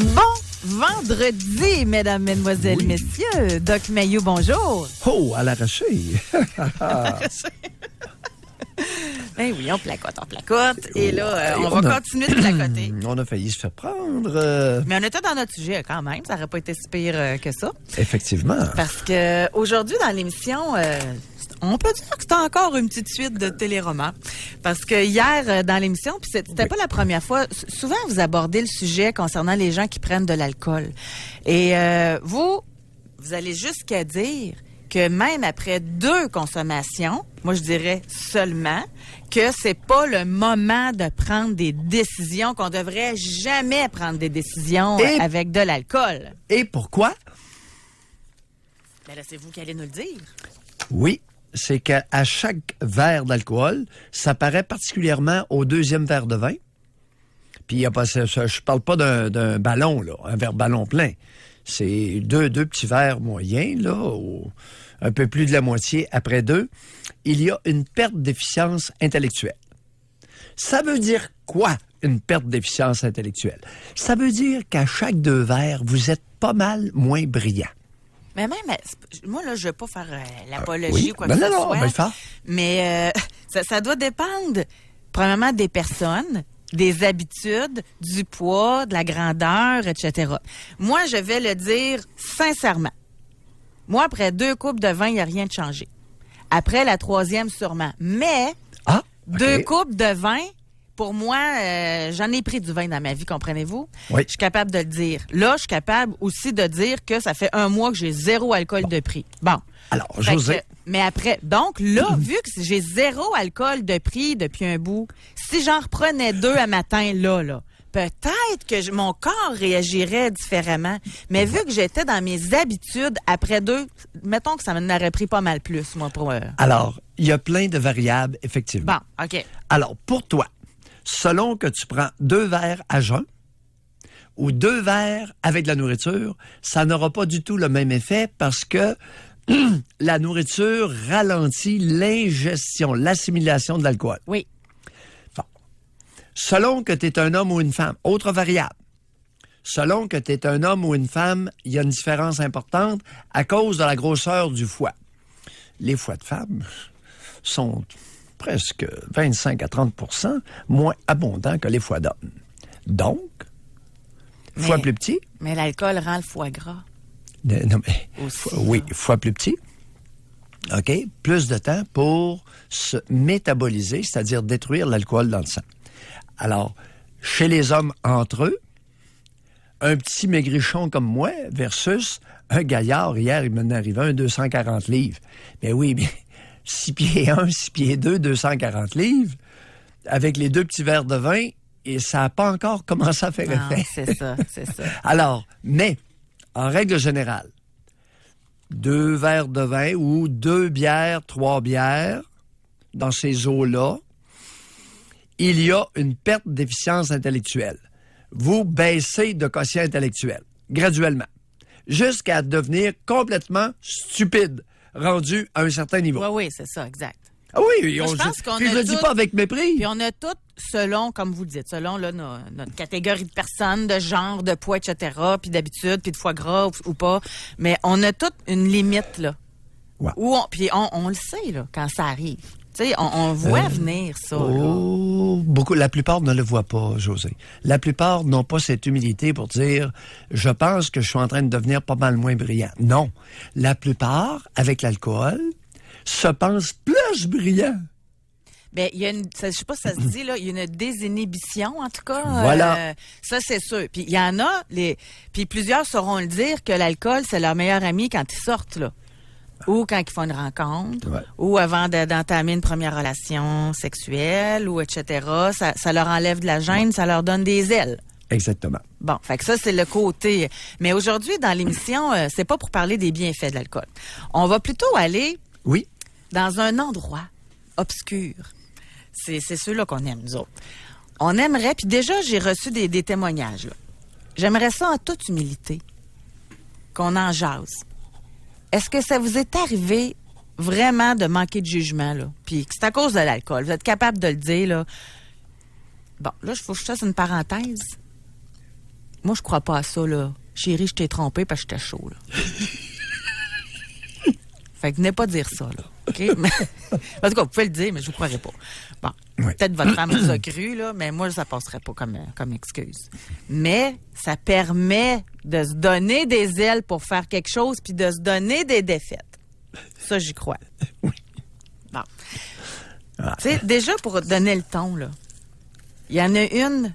Bon vendredi, mesdames, mesdemoiselles, messieurs. Doc Mayou, bonjour. Oh, à l'arraché. Ben oui, on placote. Et là, on va continuer de placoter. On a failli se faire prendre. Mais on était dans notre sujet quand même. Ça n'aurait pas été si pire que ça. Effectivement. Parce que aujourd'hui, dans l'émission, on peut dire que c'était encore une petite suite de téléromans. Parce que hier, dans l'émission, puis c'était pas la première fois, souvent vous abordez le sujet concernant les gens qui prennent de l'alcool. Et vous allez jusqu'à dire que même après 2 consommations, moi je dirais seulement, que c'est pas le moment de prendre des décisions, qu'on devrait jamais prendre des décisions avec de l'alcool. Et pourquoi? Ben là, c'est vous qui allez nous le dire. Oui, c'est qu'à chaque verre d'alcool, ça paraît particulièrement au 2e verre de vin. Puis il y a pas, je parle pas d'un ballon, là, un verre ballon plein. C'est deux petits verres moyens, là, un peu plus de la moitié après 2. Il y a une perte d'efficience intellectuelle. Ça veut dire quoi, une perte d'efficience intellectuelle? Ça veut dire qu'à chaque 2 verres, vous êtes pas mal moins brillant. Mais même, moi, là, je veux pas faire l'apologie ou quoi que ce soit. On va le faire. Mais ça doit dépendre, premièrement, des personnes, des habitudes, du poids, de la grandeur, etc. Moi, je vais le dire sincèrement. Moi, après 2 coupes de vin, il n'y a rien de changé. Après la 3e, sûrement. Mais, 2 coupes de vin, pour moi, j'en ai pris du vin dans ma vie, comprenez-vous? Oui. Je suis capable de le dire. Là, je suis capable aussi de dire que ça fait 1 mois que j'ai 0 alcool de prix. Bon. Alors, José. Mais après, donc là, vu que j'ai 0 alcool de prix depuis un bout, si j'en reprenais 2 à matin, là, peut-être que mon corps réagirait différemment. Mais vu que j'étais dans mes habitudes, après 2, mettons que ça m'en aurait pris pas mal plus, moi, pour... Alors, il y a plein de variables, effectivement. Bon, OK. Alors, pour toi, selon que tu prends 2 verres à jeun ou 2 verres avec de la nourriture, ça n'aura pas du tout le même effet parce que la nourriture ralentit l'ingestion, l'assimilation de l'alcool. Oui. Bon. Selon que tu es un homme ou une femme, autre variable. Selon que tu es un homme ou une femme, il y a une différence importante à cause de la grosseur du foie. Les foies de femmes sont presque 25 à 30 % moins abondants que les foies d'hommes. Donc, foie plus petit. Mais l'alcool rend le foie gras. Non, mais oui, foie plus petit. OK? Plus de temps pour se métaboliser, c'est-à-dire détruire l'alcool dans le sang. Alors, chez les hommes entre eux, un petit maigrichon comme moi versus un gaillard, hier, il m'en est arrivé un 240 livres. Mais oui, mais 6 pieds 1, 6 pieds 2, 240 livres, avec les 2 petits verres de vin, et ça n'a pas encore commencé à faire effet. C'est ça. Alors, mais, en règle générale, 2 verres de vin ou 2 bières, 3 bières, dans ces eaux-là, il y a une perte d'efficience intellectuelle. Vous baissez de quotient intellectuel, graduellement, jusqu'à devenir complètement stupide, rendu à un certain niveau. Oui, c'est ça, exact. Ah oui, je pense qu'on a je le dis pas avec mépris. Puis on a tout, selon, comme vous le dites, selon là, notre catégorie de personnes, de genre, de poids, etc., puis d'habitude, puis de foie gras ou pas. Mais on a toute une limite, là. Ouais. Puis on le sait, là, quand ça arrive. Tu sais, on voit venir ça. Beaucoup. La plupart ne le voient pas, José. La plupart n'ont pas cette humilité pour dire « je pense que je suis en train de devenir pas mal moins brillant ». Non. La plupart, avec l'alcool, se pensent plus brillants. Ben, il y a je sais pas si ça se dit, là, il y a une désinhibition, en tout cas. Voilà. Ça, c'est sûr. Puis il y en a, puis plusieurs sauront le dire, que l'alcool, c'est leur meilleur ami quand ils sortent, là. Ou quand ils font une rencontre, ou avant d'entamer une première relation sexuelle, ou etc. Ça leur enlève de la gêne, ça leur donne des ailes. Exactement. Bon, fait que ça, c'est le côté. Mais aujourd'hui, dans l'émission, c'est pas pour parler des bienfaits de l'alcool. On va plutôt aller dans un endroit obscur. C'est ceux-là qu'on aime, nous autres. On aimerait, puis déjà, j'ai reçu des témoignages, là. J'aimerais ça en toute humilité, qu'on en jase. Est-ce que ça vous est arrivé vraiment de manquer de jugement, là? Puis que c'est à cause de l'alcool. Vous êtes capable de le dire, là. Bon, là, il faut que je fasse une parenthèse. Moi, je crois pas à ça, là. Chérie, je t'ai trompé parce que j'étais chaud, là. Fait que venez pas dire ça, là. OK? En tout cas, vous pouvez le dire, mais je vous croirais pas. Bon, peut-être votre femme vous a cru, là, mais moi, ça passerait pas comme excuse. Mais ça permet de se donner des ailes pour faire quelque chose puis de se donner des défaites. Ça, j'y crois. Oui. Bon. Tu sais, déjà, pour donner le ton, là, il y en a une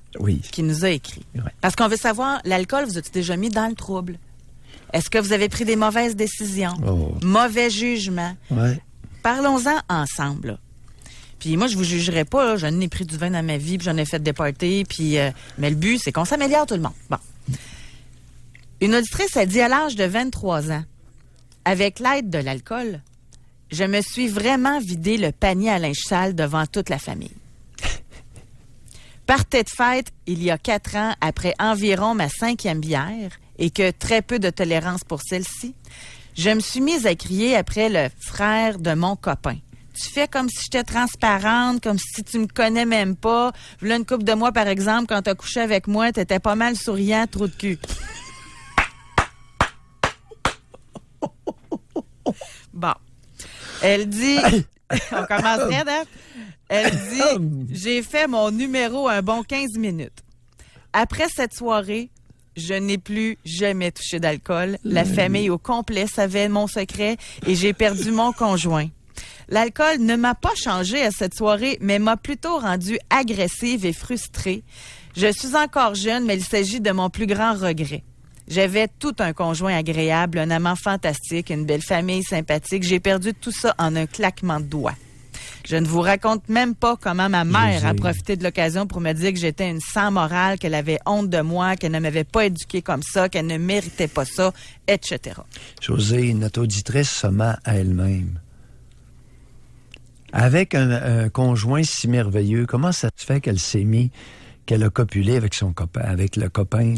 qui nous a écrit. Oui. Parce qu'on veut savoir, l'alcool, vous a-t-il déjà mis dans le trouble? Est-ce que vous avez pris des mauvaises décisions? Mauvais jugements? Ouais. Parlons-en ensemble. Là. Puis moi, je vous jugerai pas. Là. J'en ai pris du vin dans ma vie, puis j'en ai fait des parties. Puis, mais le but, c'est qu'on s'améliore tout le monde. Bon. Une auditrice a dit à l'âge de 23 ans, avec l'aide de l'alcool, je me suis vraiment vidé le panier à linge sale devant toute la famille. Partait de fête il y a 4 ans après environ ma 5e bière et que très peu de tolérance pour celle-ci, je me suis mise à crier après le frère de mon copain. Tu fais comme si j'étais transparente, comme si tu me connais même pas. Voilà une couple de mois, par exemple, quand t'as couché avec moi, t'étais pas mal souriant, trou de cul. Bon. Elle dit... On commence raide, hein? Elle dit, j'ai fait mon numéro un bon 15 minutes. Après cette soirée, je n'ai plus jamais touché d'alcool. La famille au complet savait mon secret et j'ai perdu mon conjoint. L'alcool ne m'a pas changé à cette soirée, mais m'a plutôt rendue agressive et frustrée. Je suis encore jeune, mais il s'agit de mon plus grand regret. J'avais tout un conjoint agréable, un amant fantastique, une belle famille sympathique. J'ai perdu tout ça en un claquement de doigts. Je ne vous raconte même pas comment ma mère a profité de l'occasion pour me dire que j'étais une sans morale, qu'elle avait honte de moi, qu'elle ne m'avait pas éduquée comme ça, qu'elle ne méritait pas ça, etc. Josée, notre auditrice se ment à elle-même. Avec un conjoint si merveilleux, comment ça se fait qu'elle s'est mis, qu'elle a copulé avec son copain, avec le copain,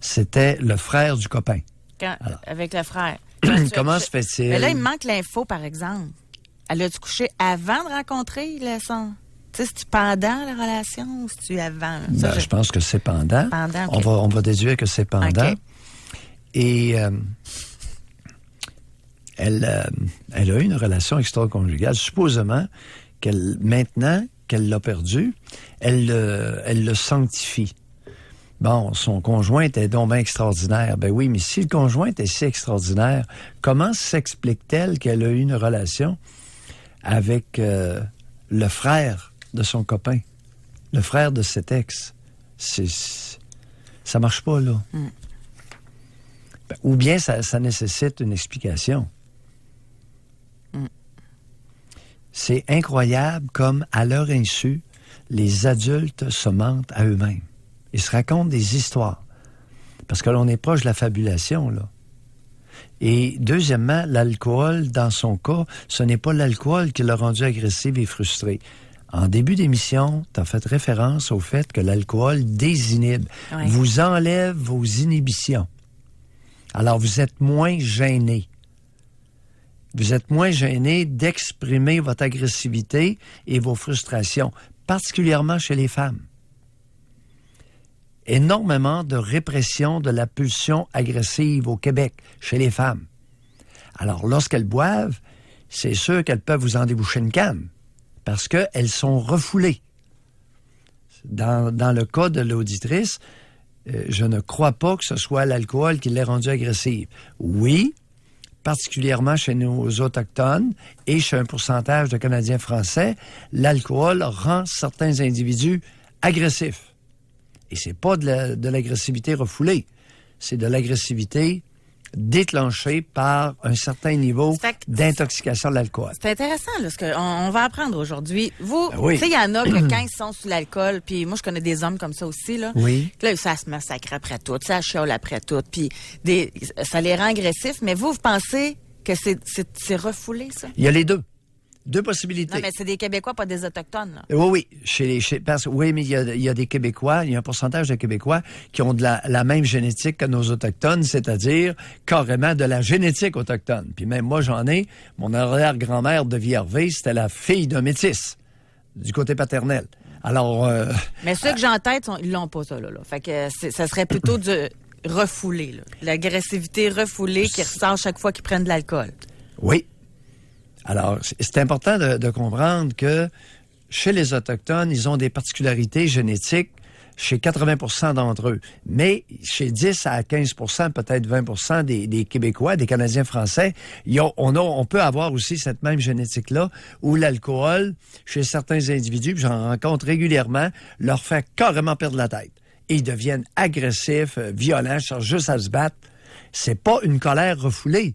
c'était le frère du copain. Avec le frère. Comment se fait-il? Mais là, il me manque l'info, par exemple. Elle a-tu couché avant de rencontrer son... Tu sais, c'est-tu pendant la relation ou c'est-tu avant? Ça, je pense que c'est pendant. Okay. On va déduire que c'est pendant. Okay. Et elle a eu une relation extra-conjugale. Supposément, maintenant qu'elle l'a perdu, elle le sanctifie. Bon, son conjoint était donc bien extraordinaire. Ben oui, mais si le conjoint était si extraordinaire, comment s'explique-t-elle qu'elle a eu une relation avec le frère de son copain, le frère de cet ex? Ça marche pas, là. Mm. Ben, ou bien ça nécessite une explication. Mm. C'est incroyable comme, à leur insu, les adultes se mentent à eux-mêmes. Ils se racontent des histoires. Parce que l'on est proche de la fabulation, là. Et deuxièmement, l'alcool, dans son cas, ce n'est pas l'alcool qui l'a rendu agressive et frustrée. En début d'émission, tu as fait référence au fait que l'alcool désinhibe, vous enlève vos inhibitions. Alors, vous êtes moins gêné. Vous êtes moins gêné d'exprimer votre agressivité et vos frustrations, particulièrement chez les femmes. Énormément de répression de la pulsion agressive au Québec, chez les femmes. Alors, lorsqu'elles boivent, c'est sûr qu'elles peuvent vous en déboucher une canne, parce qu'elles sont refoulées. Dans le cas de l'auditrice, je ne crois pas que ce soit l'alcool qui l'ait rendue agressive. Oui, particulièrement chez nos Autochtones et chez un pourcentage de Canadiens français, l'alcool rend certains individus agressifs. Et c'est pas de l'agressivité refoulée, c'est de l'agressivité déclenchée par un certain niveau d'intoxication de l'alcool. C'est intéressant, là, ce qu'on va apprendre aujourd'hui. Vous, tu sais, il y en a que quand ils sont sous l'alcool, puis moi, je connais des hommes comme ça aussi, là. Oui. Là, ça se massacre après tout, ça chiale après tout, puis ça les rend agressifs, mais vous pensez que c'est refoulé, ça? Il y a les deux. Deux possibilités. Non, mais c'est des Québécois, pas des Autochtones, là. Oui. Oui, mais il y a des Québécois, il y a un pourcentage de Québécois qui ont de la même génétique que nos Autochtones, c'est-à-dire carrément de la génétique autochtone. Puis même moi, j'en ai. Mon arrière-grand-mère de Villervé, c'était la fille d'un métis, du côté paternel. Alors... Mais ceux que j'ai en tête, ils l'ont pas, ça, là. Fait que ça serait plutôt du refoulé, là. L'agressivité refoulée qui ressort chaque fois qu'ils prennent de l'alcool. Oui. Alors, c'est important de comprendre que chez les Autochtones, ils ont des particularités génétiques chez 80 d'entre eux. Mais chez 10 à 15 peut-être 20 des Québécois, des Canadiens français, on peut avoir aussi cette même génétique-là où l'alcool, chez certains individus, puis j'en rencontre régulièrement, leur fait carrément perdre la tête. Et ils deviennent agressifs, violents, cherchent juste à se battre. C'est pas une colère refoulée.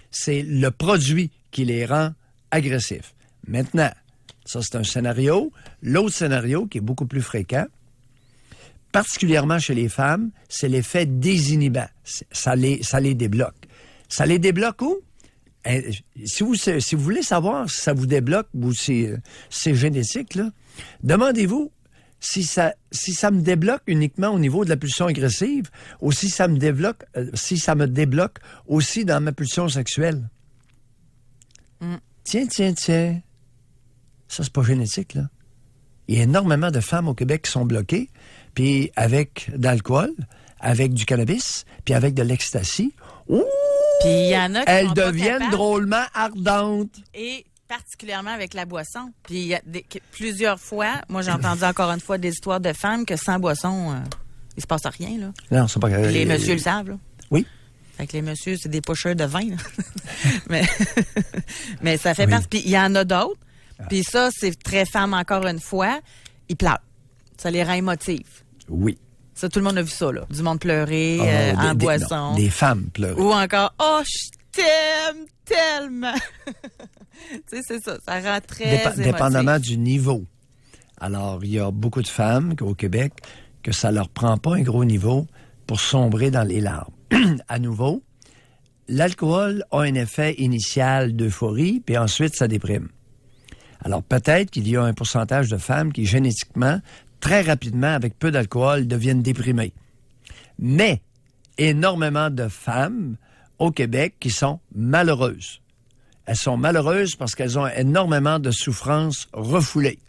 C'est le produit qui les rend agressifs. Maintenant, ça, c'est un scénario. L'autre scénario, qui est beaucoup plus fréquent, particulièrement chez les femmes, c'est l'effet désinhibant. Ça les débloque. Ça les débloque où? Si vous voulez savoir si ça vous débloque ou si c'est génétique, là, demandez-vous si ça me débloque uniquement au niveau de la pulsion agressive ou si ça me débloque aussi dans ma pulsion sexuelle. Tiens. Ça, c'est pas génétique, là. Il y a énormément de femmes au Québec qui sont bloquées, puis avec de l'alcool, avec du cannabis, puis avec de l'ecstasy. Ouh! Puis il y en a qui elles sont pas deviennent capables. drôlement ardentes. Et particulièrement avec la boisson. Puis il y a plusieurs fois, moi j'ai entendu encore une fois des histoires de femmes que sans boisson, il se passe rien, là. Non, c'est pas grave. Les messieurs le savent, là. Oui. Fait que les messieurs, c'est des pushers de vin, là. mais ça fait partie. Puis il y en a d'autres. Puis ça, c'est très femme encore une fois. Ils pleurent. Ça les rend émotifs. Oui. Ça, tout le monde a vu ça, là. Du monde pleurer en boisson. Des femmes pleurer. Ou encore, oh, je t'aime tellement. Tu sais, c'est ça. Ça rend très émotif. Dépendamment du niveau. Alors, il y a beaucoup de femmes au Québec que ça leur prend pas un gros niveau pour sombrer dans les larmes. À nouveau, l'alcool a un effet initial d'euphorie, puis ensuite, ça déprime. Alors, peut-être qu'il y a un pourcentage de femmes qui, génétiquement, très rapidement, avec peu d'alcool, deviennent déprimées. Mais, énormément de femmes au Québec qui sont malheureuses. Elles sont malheureuses parce qu'elles ont énormément de souffrances refoulées.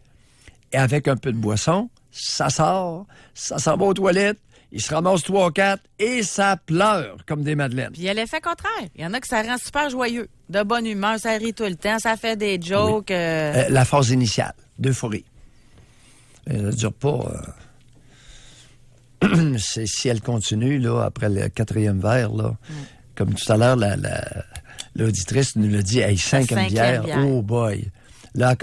Et avec un peu de boisson, ça sort, ça s'en va aux toilettes, ils se ramassent 3 ou 4 et ça pleure comme des madeleines. Puis il y a l'effet contraire. Il y en a que ça rend super joyeux. De bonne humeur, ça rit tout le temps, ça fait des jokes. Oui. La phase initiale d'euphorie. Ça ne dure pas... si elle continue, là, après le 4e verre, là, comme tout à l'heure, l'auditrice nous l'a dit, 5e bière, oh boy. Là,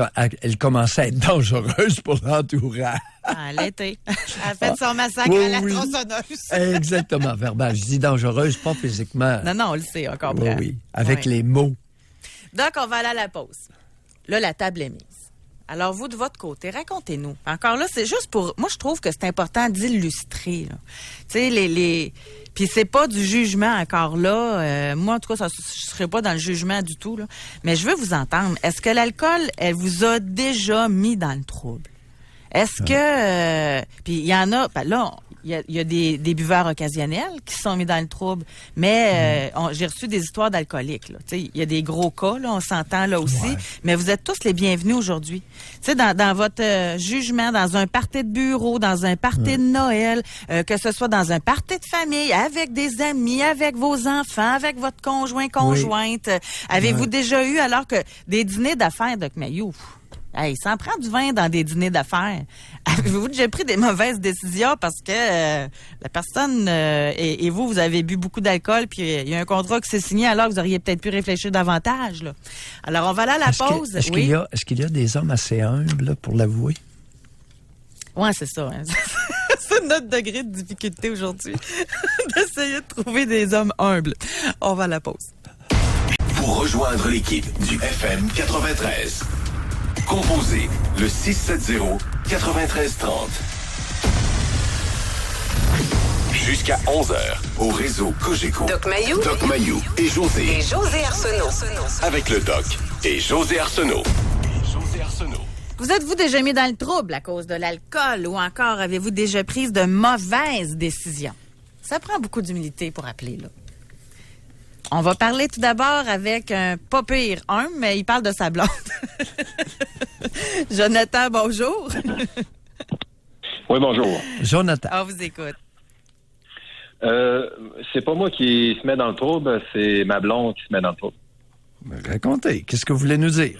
elle commençait à être dangereuse pour l'entourage. Ah, l'été. Elle a fait son massacre à la tronçonneuse. Exactement, verbal. Je dis dangereuse, pas physiquement. Non, on le sait, encore plus. Oui, avec les mots. Donc, on va aller à la pause. Là, la table est mise. Alors, vous, de votre côté, racontez-nous. Encore là, c'est juste pour... Moi, je trouve que c'est important d'illustrer. Tu sais, Puis c'est pas du jugement encore là. Moi, en tout cas, je serais pas dans le jugement du tout, là. Mais je veux vous entendre. Est-ce que l'alcool, elle vous a déjà mis dans le trouble? Est-ce que... puis il y en a... Ben là, il y a des buveurs occasionnels qui se sont mis dans le trouble. Mais j'ai reçu des histoires d'alcooliques, là. Tu sais, il y a des gros cas, là, on s'entend là aussi. Ouais. Mais vous êtes tous les bienvenus aujourd'hui. Tu sais, dans votre jugement, dans un party de bureau, dans un party de Noël, que ce soit dans un party de famille, avec des amis, avec vos enfants, avec votre conjointe. Avez-vous déjà eu, alors que des dîners d'affaires, Doc Mayou? Hey, ça en prend du vin dans des dîners d'affaires. Avez-vous déjà pris des mauvaises décisions parce que la personne et vous avez bu beaucoup d'alcool, puis il y a un contrat qui s'est signé alors que vous auriez peut-être pu réfléchir davantage, là. Alors, on va aller à la pause. Est-ce qu'il y a des hommes assez humbles là, pour l'avouer? Oui, c'est ça. Hein. C'est notre degré de difficulté aujourd'hui, d'essayer de trouver des hommes humbles. On va à la pause. Pour rejoindre l'équipe du FM 93, composez le 670-9330. Jusqu'à 11h, au réseau Cogeco. Doc Mayou et José Arsenault. Avec le Doc et José Arsenault. Vous êtes-vous déjà mis dans le trouble à cause de l'alcool ou encore avez-vous déjà pris de mauvaises décisions? Ça prend beaucoup d'humilité pour appeler, là. On va parler tout d'abord avec un pas pire mais il parle de sa blonde. Jonathan, bonjour. Oui, bonjour. Jonathan. On vous écoute. C'est pas moi qui se met dans le trouble, c'est ma blonde qui se met dans le trouble. Racontez. Qu'est-ce que vous voulez nous dire?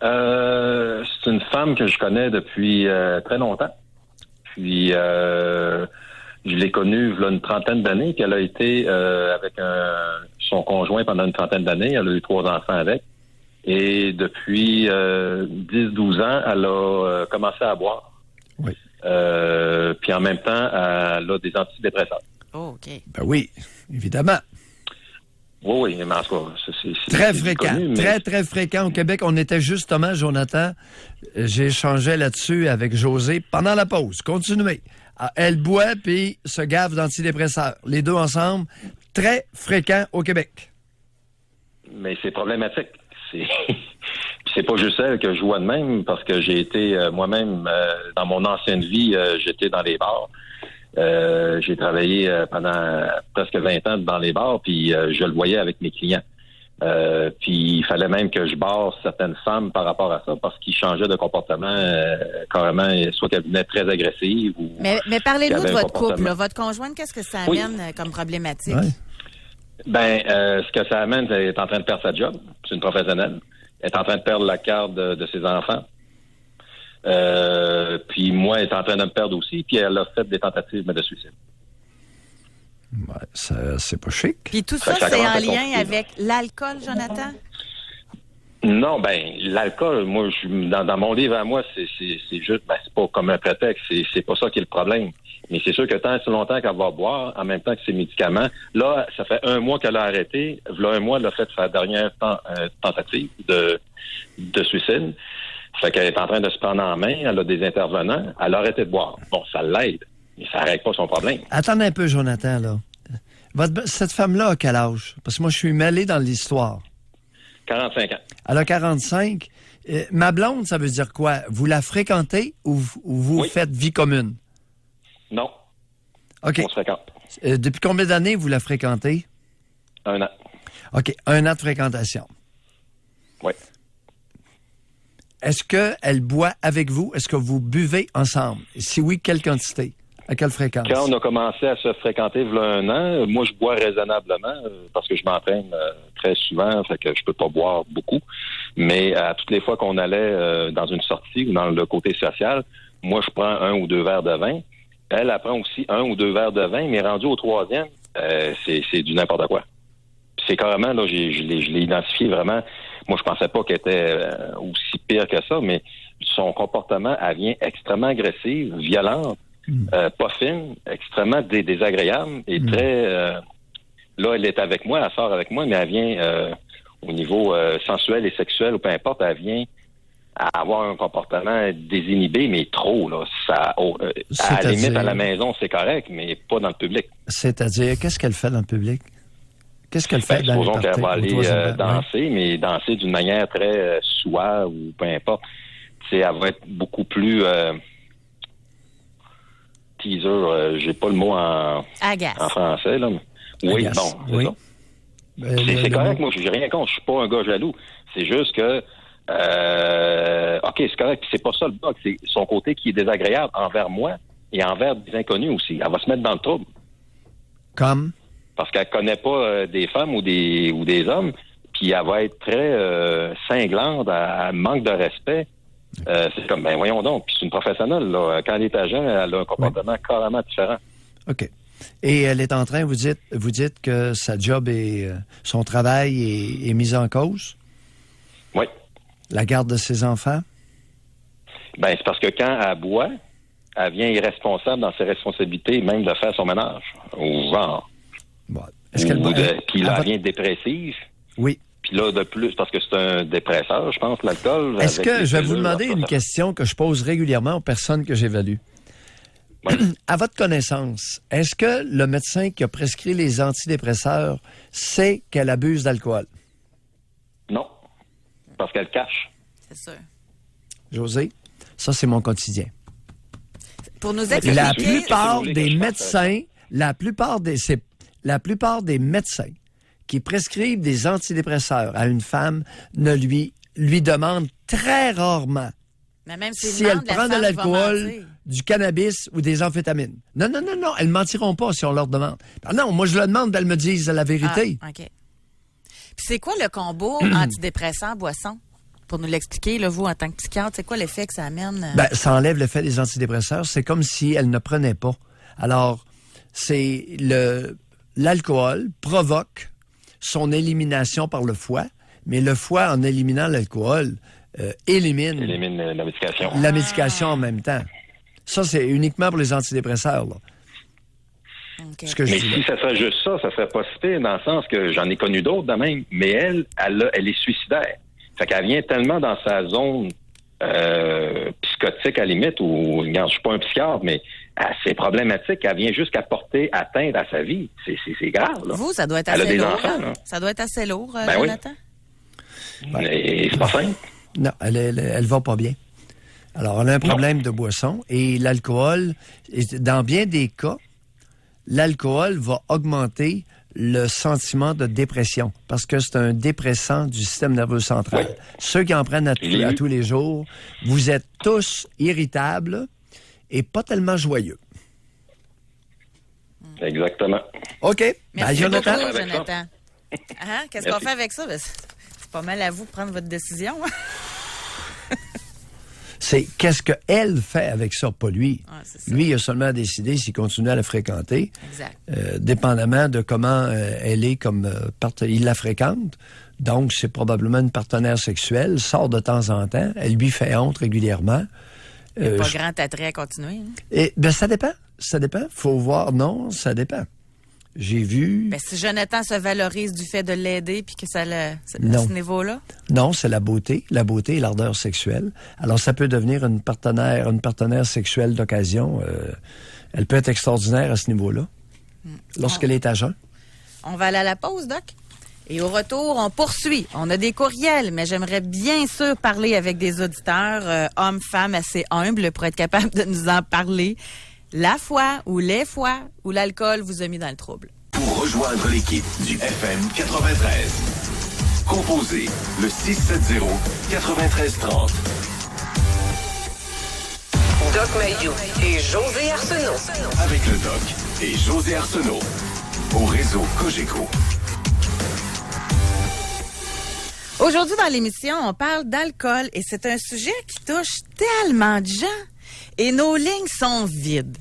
C'est une femme que je connais depuis très longtemps. Puis, je l'ai connue il y a une trentaine d'années, puis elle a été avec son conjoint pendant une trentaine d'années. Elle a eu 3 enfants avec. Et depuis 10-12 ans, elle a commencé à boire. Oui. Puis en même temps, elle a des antidépresseurs. Oh, OK. Ben oui, évidemment. Oui, mais en tout cas, c'est Très fréquent. connu, mais... Très fréquent au Québec. On était justement, Jonathan, j'échangeais là-dessus avec José pendant la pause. Continuez. Elle boit puis se gave d'antidépresseurs. Les deux ensemble, très fréquent au Québec. Mais c'est problématique. C'est pas juste elle que je vois de même, parce que j'ai été moi-même, dans mon ancienne vie, j'étais dans les bars. J'ai travaillé pendant presque 20 ans dans les bars, puis je le voyais avec mes clients. Puis il fallait même que je barre certaines femmes par rapport à ça, parce qu'ils changeaient de comportement carrément, soit qu'elles venaient très agressives. Ou Mais parlez-nous de votre couple. comportement. Là. Votre conjointe, qu'est-ce que ça amène comme problématique? Ouais. Ben, ce que ça amène, elle est en train de perdre sa job. C'est une professionnelle. Elle est en train de perdre la garde de ses enfants. Puis moi, elle est en train de me perdre aussi. Puis elle a fait des tentatives de suicide. Ouais, ça, c'est pas chic. Puis tout Ça ça, c'est commence en à lien compliquer, avec l'alcool, Jonathan? Non, ben l'alcool, moi, dans mon livre à moi, c'est juste, ben c'est pas comme un prétexte. C'est pas ça qui est le problème. Mais c'est sûr que tant et si longtemps qu'elle va boire, en même temps que ses médicaments, là, ça fait 1 mois qu'elle a arrêté. Là, 1 mois, elle a fait sa dernière tentative de suicide. Fait qu'elle est en train de se prendre en main. Elle a des intervenants. Elle a arrêté de boire. Bon, ça l'aide, mais ça n'arrête pas son problème. Attendez un peu, Jonathan, là. Cette femme-là a quel âge? Parce que moi, je suis mêlé dans l'histoire. 45 ans. Elle a 45. Ma blonde, ça veut dire quoi? Vous la fréquentez ou vous Oui. faites vie commune? Non. OK. On se fréquente. Depuis combien d'années vous la fréquentez? 1 an. OK. 1 an de fréquentation. Oui. Est-ce qu'elle boit avec vous? Est-ce que vous buvez ensemble? Si oui, quelle quantité? À quelle fréquence? Quand on a commencé à se fréquenter il y a 1 an, moi, je bois raisonnablement parce que je m'entraîne très souvent, fait que je peux pas boire beaucoup. Mais à toutes les fois qu'on allait dans une sortie ou dans le côté social, moi, je prends 1 ou 2 verres de vin. Elle prend aussi 1 ou 2 verres de vin, mais rendu au 3e, c'est du n'importe quoi. Puis c'est carrément, là, je l'ai identifié vraiment. Moi, je pensais pas qu'elle était aussi pire que ça, mais son comportement, elle vient extrêmement agressive, violente, pas fine, extrêmement désagréable et très... là, elle est avec moi, elle sort avec moi, mais elle vient au niveau sensuel et sexuel, ou peu importe, elle vient à avoir un comportement désinhibé, mais trop, là. Ça, à la limite, à la maison, c'est correct, mais pas dans le public. C'est-à-dire, qu'est-ce qu'elle fait dans le public? Qu'est-ce qu'elle fait dans le supposons party? qu'elle va Au aller troisième rang? danser, mais danser d'une manière très suave ou peu importe. Tu sais, elle va être beaucoup plus teaser. J'ai pas le mot en français, là. Mais... Oui, Agace. bon, c'est Oui. ça. C'est correct, moi, j'ai rien contre. Je suis pas un gars jaloux. C'est juste que OK, c'est correct. Puis c'est pas ça le bug. C'est son côté qui est désagréable envers moi et envers des inconnus aussi. Elle va se mettre dans le trouble. Comme? Parce qu'elle connaît pas des femmes ou des hommes, puis elle va être très cinglante, elle manque de respect. C'est comme, ben voyons donc, puis c'est une professionnelle, là. Quand elle est agent, elle a un comportement carrément différent. OK. Et elle est en train, vous dites que sa job et son travail est mis en cause? Oui. La garde de ses enfants? Ben, c'est parce que quand elle boit, elle vient irresponsable dans ses responsabilités, même de faire son ménage. Ou genre. Bon. Est-ce qu'elle boit? Puis là, elle vient dépressive. Oui. Puis là, de plus, parce que c'est un dépresseur, je pense, l'alcool. Est-ce que je vais vous cellules, demander une question que je pose régulièrement aux personnes que j'évalue? Oui. À votre connaissance, est-ce que le médecin qui a prescrit les antidépresseurs sait qu'elle abuse d'alcool? Non. Parce qu'elle cache. C'est sûr. José, ça, c'est mon quotidien. Pour nous La expliquer... plupart que des je fasse médecins, la plupart des médecins qui prescrivent des antidépresseurs à une femme ne lui demandent très rarement Mais même si elle prend de l'alcool, du cannabis ou des amphétamines. Non, elles ne mentiront pas si on leur demande. Ah non, moi, je leur demande qu'elles me disent la vérité. Ah, OK. Puis c'est quoi le combo antidépresseur-boisson? Pour nous l'expliquer, là, vous, en tant que psychiatre, c'est quoi l'effet que ça amène? Ça enlève l'effet des antidépresseurs. C'est comme si elles ne prenaient pas. Alors, l'alcool provoque son élimination par le foie, mais le foie, en éliminant l'alcool, élimine la médication. La médication en même temps. Ça, c'est uniquement pour les antidépresseurs, là. Okay. Ce que je mais dis, si ça serait juste ça serait pas si pire, dans le sens que j'en ai connu d'autres de même, mais elle est suicidaire. Fait qu'elle vient tellement dans sa zone psychotique à la limite, ou, regarde, je suis pas un psychiatre, mais c'est problématique, elle vient jusqu'à porter atteinte à sa vie. C'est grave, là. Vous, ça doit être elle assez a des lourd. enfants, là. Ça doit être assez lourd, Ben Jonathan? Oui. Et c'est pas simple. Non, elle va pas bien. Alors, on a un problème de boisson et l'alcool, dans bien des cas, l'alcool va augmenter le sentiment de dépression parce que c'est un dépressant du système nerveux central. Oui. Ceux qui en prennent à tous les jours, vous êtes tous irritables et pas tellement joyeux. Exactement. OK. Merci Jonathan. beaucoup, Jonathan. Qu'est-ce qu'on fait avec ça? C'est pas mal à vous de prendre votre décision. C'est qu'est-ce qu'elle fait avec ça, pas lui. Ah, ça. Lui, il a seulement décidé s'il continue à la fréquenter. Exact. Dépendamment de comment elle est comme il la fréquente. Donc, c'est probablement une partenaire sexuelle, sort de temps en temps. Elle lui fait honte régulièrement. Pas grand attrait à continuer. Hein? Et, ça dépend. Ça dépend. Faut voir. Non, ça dépend. J'ai vu... Si Jonathan se valorise du fait de l'aider puis que ça à ce niveau-là? Non, c'est la beauté et l'ardeur sexuelle. Alors, ça peut devenir une partenaire sexuelle d'occasion. Elle peut être extraordinaire à ce niveau-là, lorsqu'elle est à jeun. On va aller à la pause, Doc. Et au retour, on poursuit. On a des courriels, mais j'aimerais bien sûr parler avec des auditeurs, hommes, femmes, assez humbles pour être capable de nous en parler. La fois ou les fois où l'alcool vous a mis dans le trouble. Pour rejoindre l'équipe du FM 93, composez le 670-9330. Doc Mayou et José Arsenault. Avec le Doc et José Arsenault. Au réseau Cogeco. Aujourd'hui, dans l'émission, on parle d'alcool et c'est un sujet qui touche tellement de gens. Et nos lignes sont vides.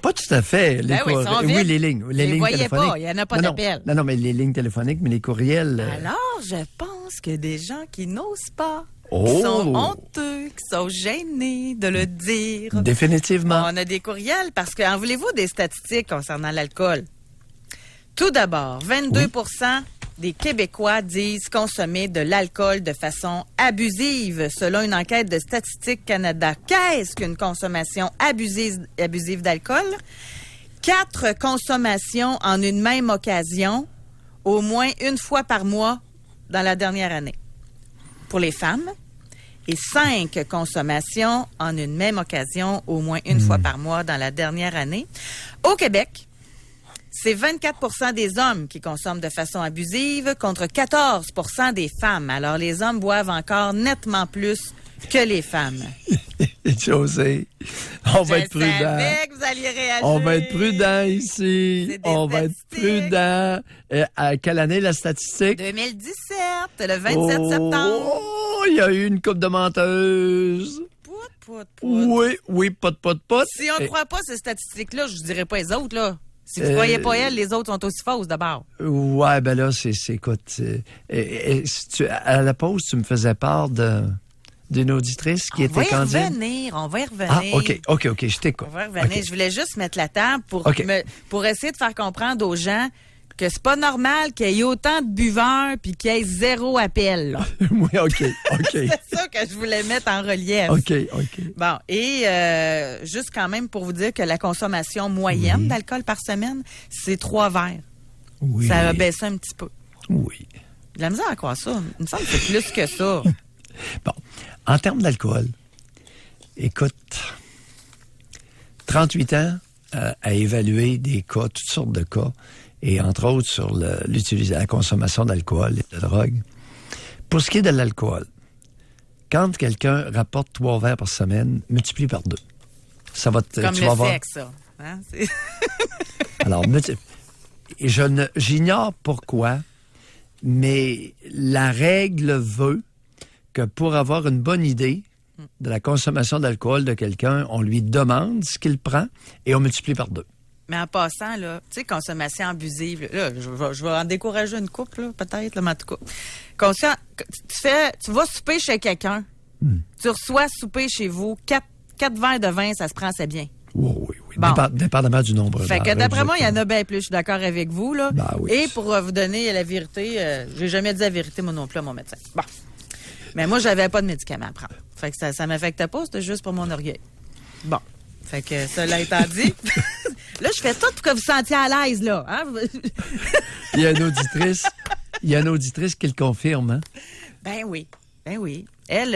Pas tout à fait. Oui, les lignes. Les lignes voyez téléphoniques. pas, il n'y en a pas d'appel. Non, mais les lignes téléphoniques, mais les courriels... Alors, je pense que des gens qui n'osent pas, qui sont honteux, qui sont gênés de le dire. Définitivement. On a des courriels parce que, en voulez-vous des statistiques concernant l'alcool? Tout d'abord, 22 des Québécois disent consommer de l'alcool de façon abusive, selon une enquête de Statistique Canada. Qu'est-ce qu'une consommation abusive d'alcool? 4 consommations en une même occasion, au moins une fois par mois dans la dernière année, pour les femmes. Et 5 consommations en une même occasion, au moins une fois par mois dans la dernière année. Au Québec, c'est 24 des hommes qui consomment de façon abusive contre 14 des femmes. Alors, les hommes boivent encore nettement plus que les femmes. José, on va être prudent. Je savais que vous alliez réagir. On va être prudent ici. On va être prudent. À quelle année la statistique? 2017, le 27 septembre. Oh, il y a eu une couple de menteuses. Pout. Oui, pot. Si on ne croit pas ces statistiques-là, je ne dirais pas les autres, là. Si vous ne croyez pas elles, les autres sont aussi fausses d'abord. Ouais, ben là, écoute, à la pause, tu me faisais part d'une auditrice qui était candide. On va y revenir. Ah, OK, je t'écoute. On va y revenir. Okay. Je voulais juste mettre la table pour essayer de faire comprendre aux gens que c'est pas normal qu'il y ait autant de buveurs puis qu'il y ait 0 appel. Là. Oui, OK. C'est ça que je voulais mettre en relief. OK. Bon, et juste quand même pour vous dire que la consommation moyenne d'alcool par semaine, c'est 3 verres. Oui. Ça a baissé un petit peu. Oui. De la misère à croire ça. Il me semble que c'est plus que ça. Bon, en termes d'alcool, écoute, 38 ans à évaluer des cas, toutes sortes de cas, et entre autres sur la consommation d'alcool et de drogue. Pour ce qui est de l'alcool, Quand quelqu'un rapporte 3 verres par semaine, multiplie par 2. Ça va te, Comme tu le vas voir. sexe, ça. Hein? Alors, j'ignore pourquoi, mais la règle veut que pour avoir une bonne idée de la consommation d'alcool de quelqu'un, on lui demande ce qu'il prend et on multiplie par 2. Mais en passant, là, tu sais, consommation abusive, là, je vais en décourager une couple, là, peut-être, là, mais en tout cas. Tu vas souper chez quelqu'un, tu reçois souper chez vous, 4 verres de vin, ça se prend assez bien. Oui. Bon. Dépendamment du nombre Fait que d'heures, d'après moi, il y en exactement. a bien plus, je suis d'accord avec vous, là. Ben oui. Et pour vous donner la vérité, j'ai jamais dit la vérité, moi non plus, à mon médecin. Bon. Mais moi, j'avais pas de médicaments à prendre. Fait que ça m'affectait pas, c'était juste pour mon orgueil. Bon. Fait que cela étant dit, là, je fais tout pour que vous sentiez à l'aise, là. Hein? Il y a une auditrice qui le confirme, hein? Ben oui. Elle,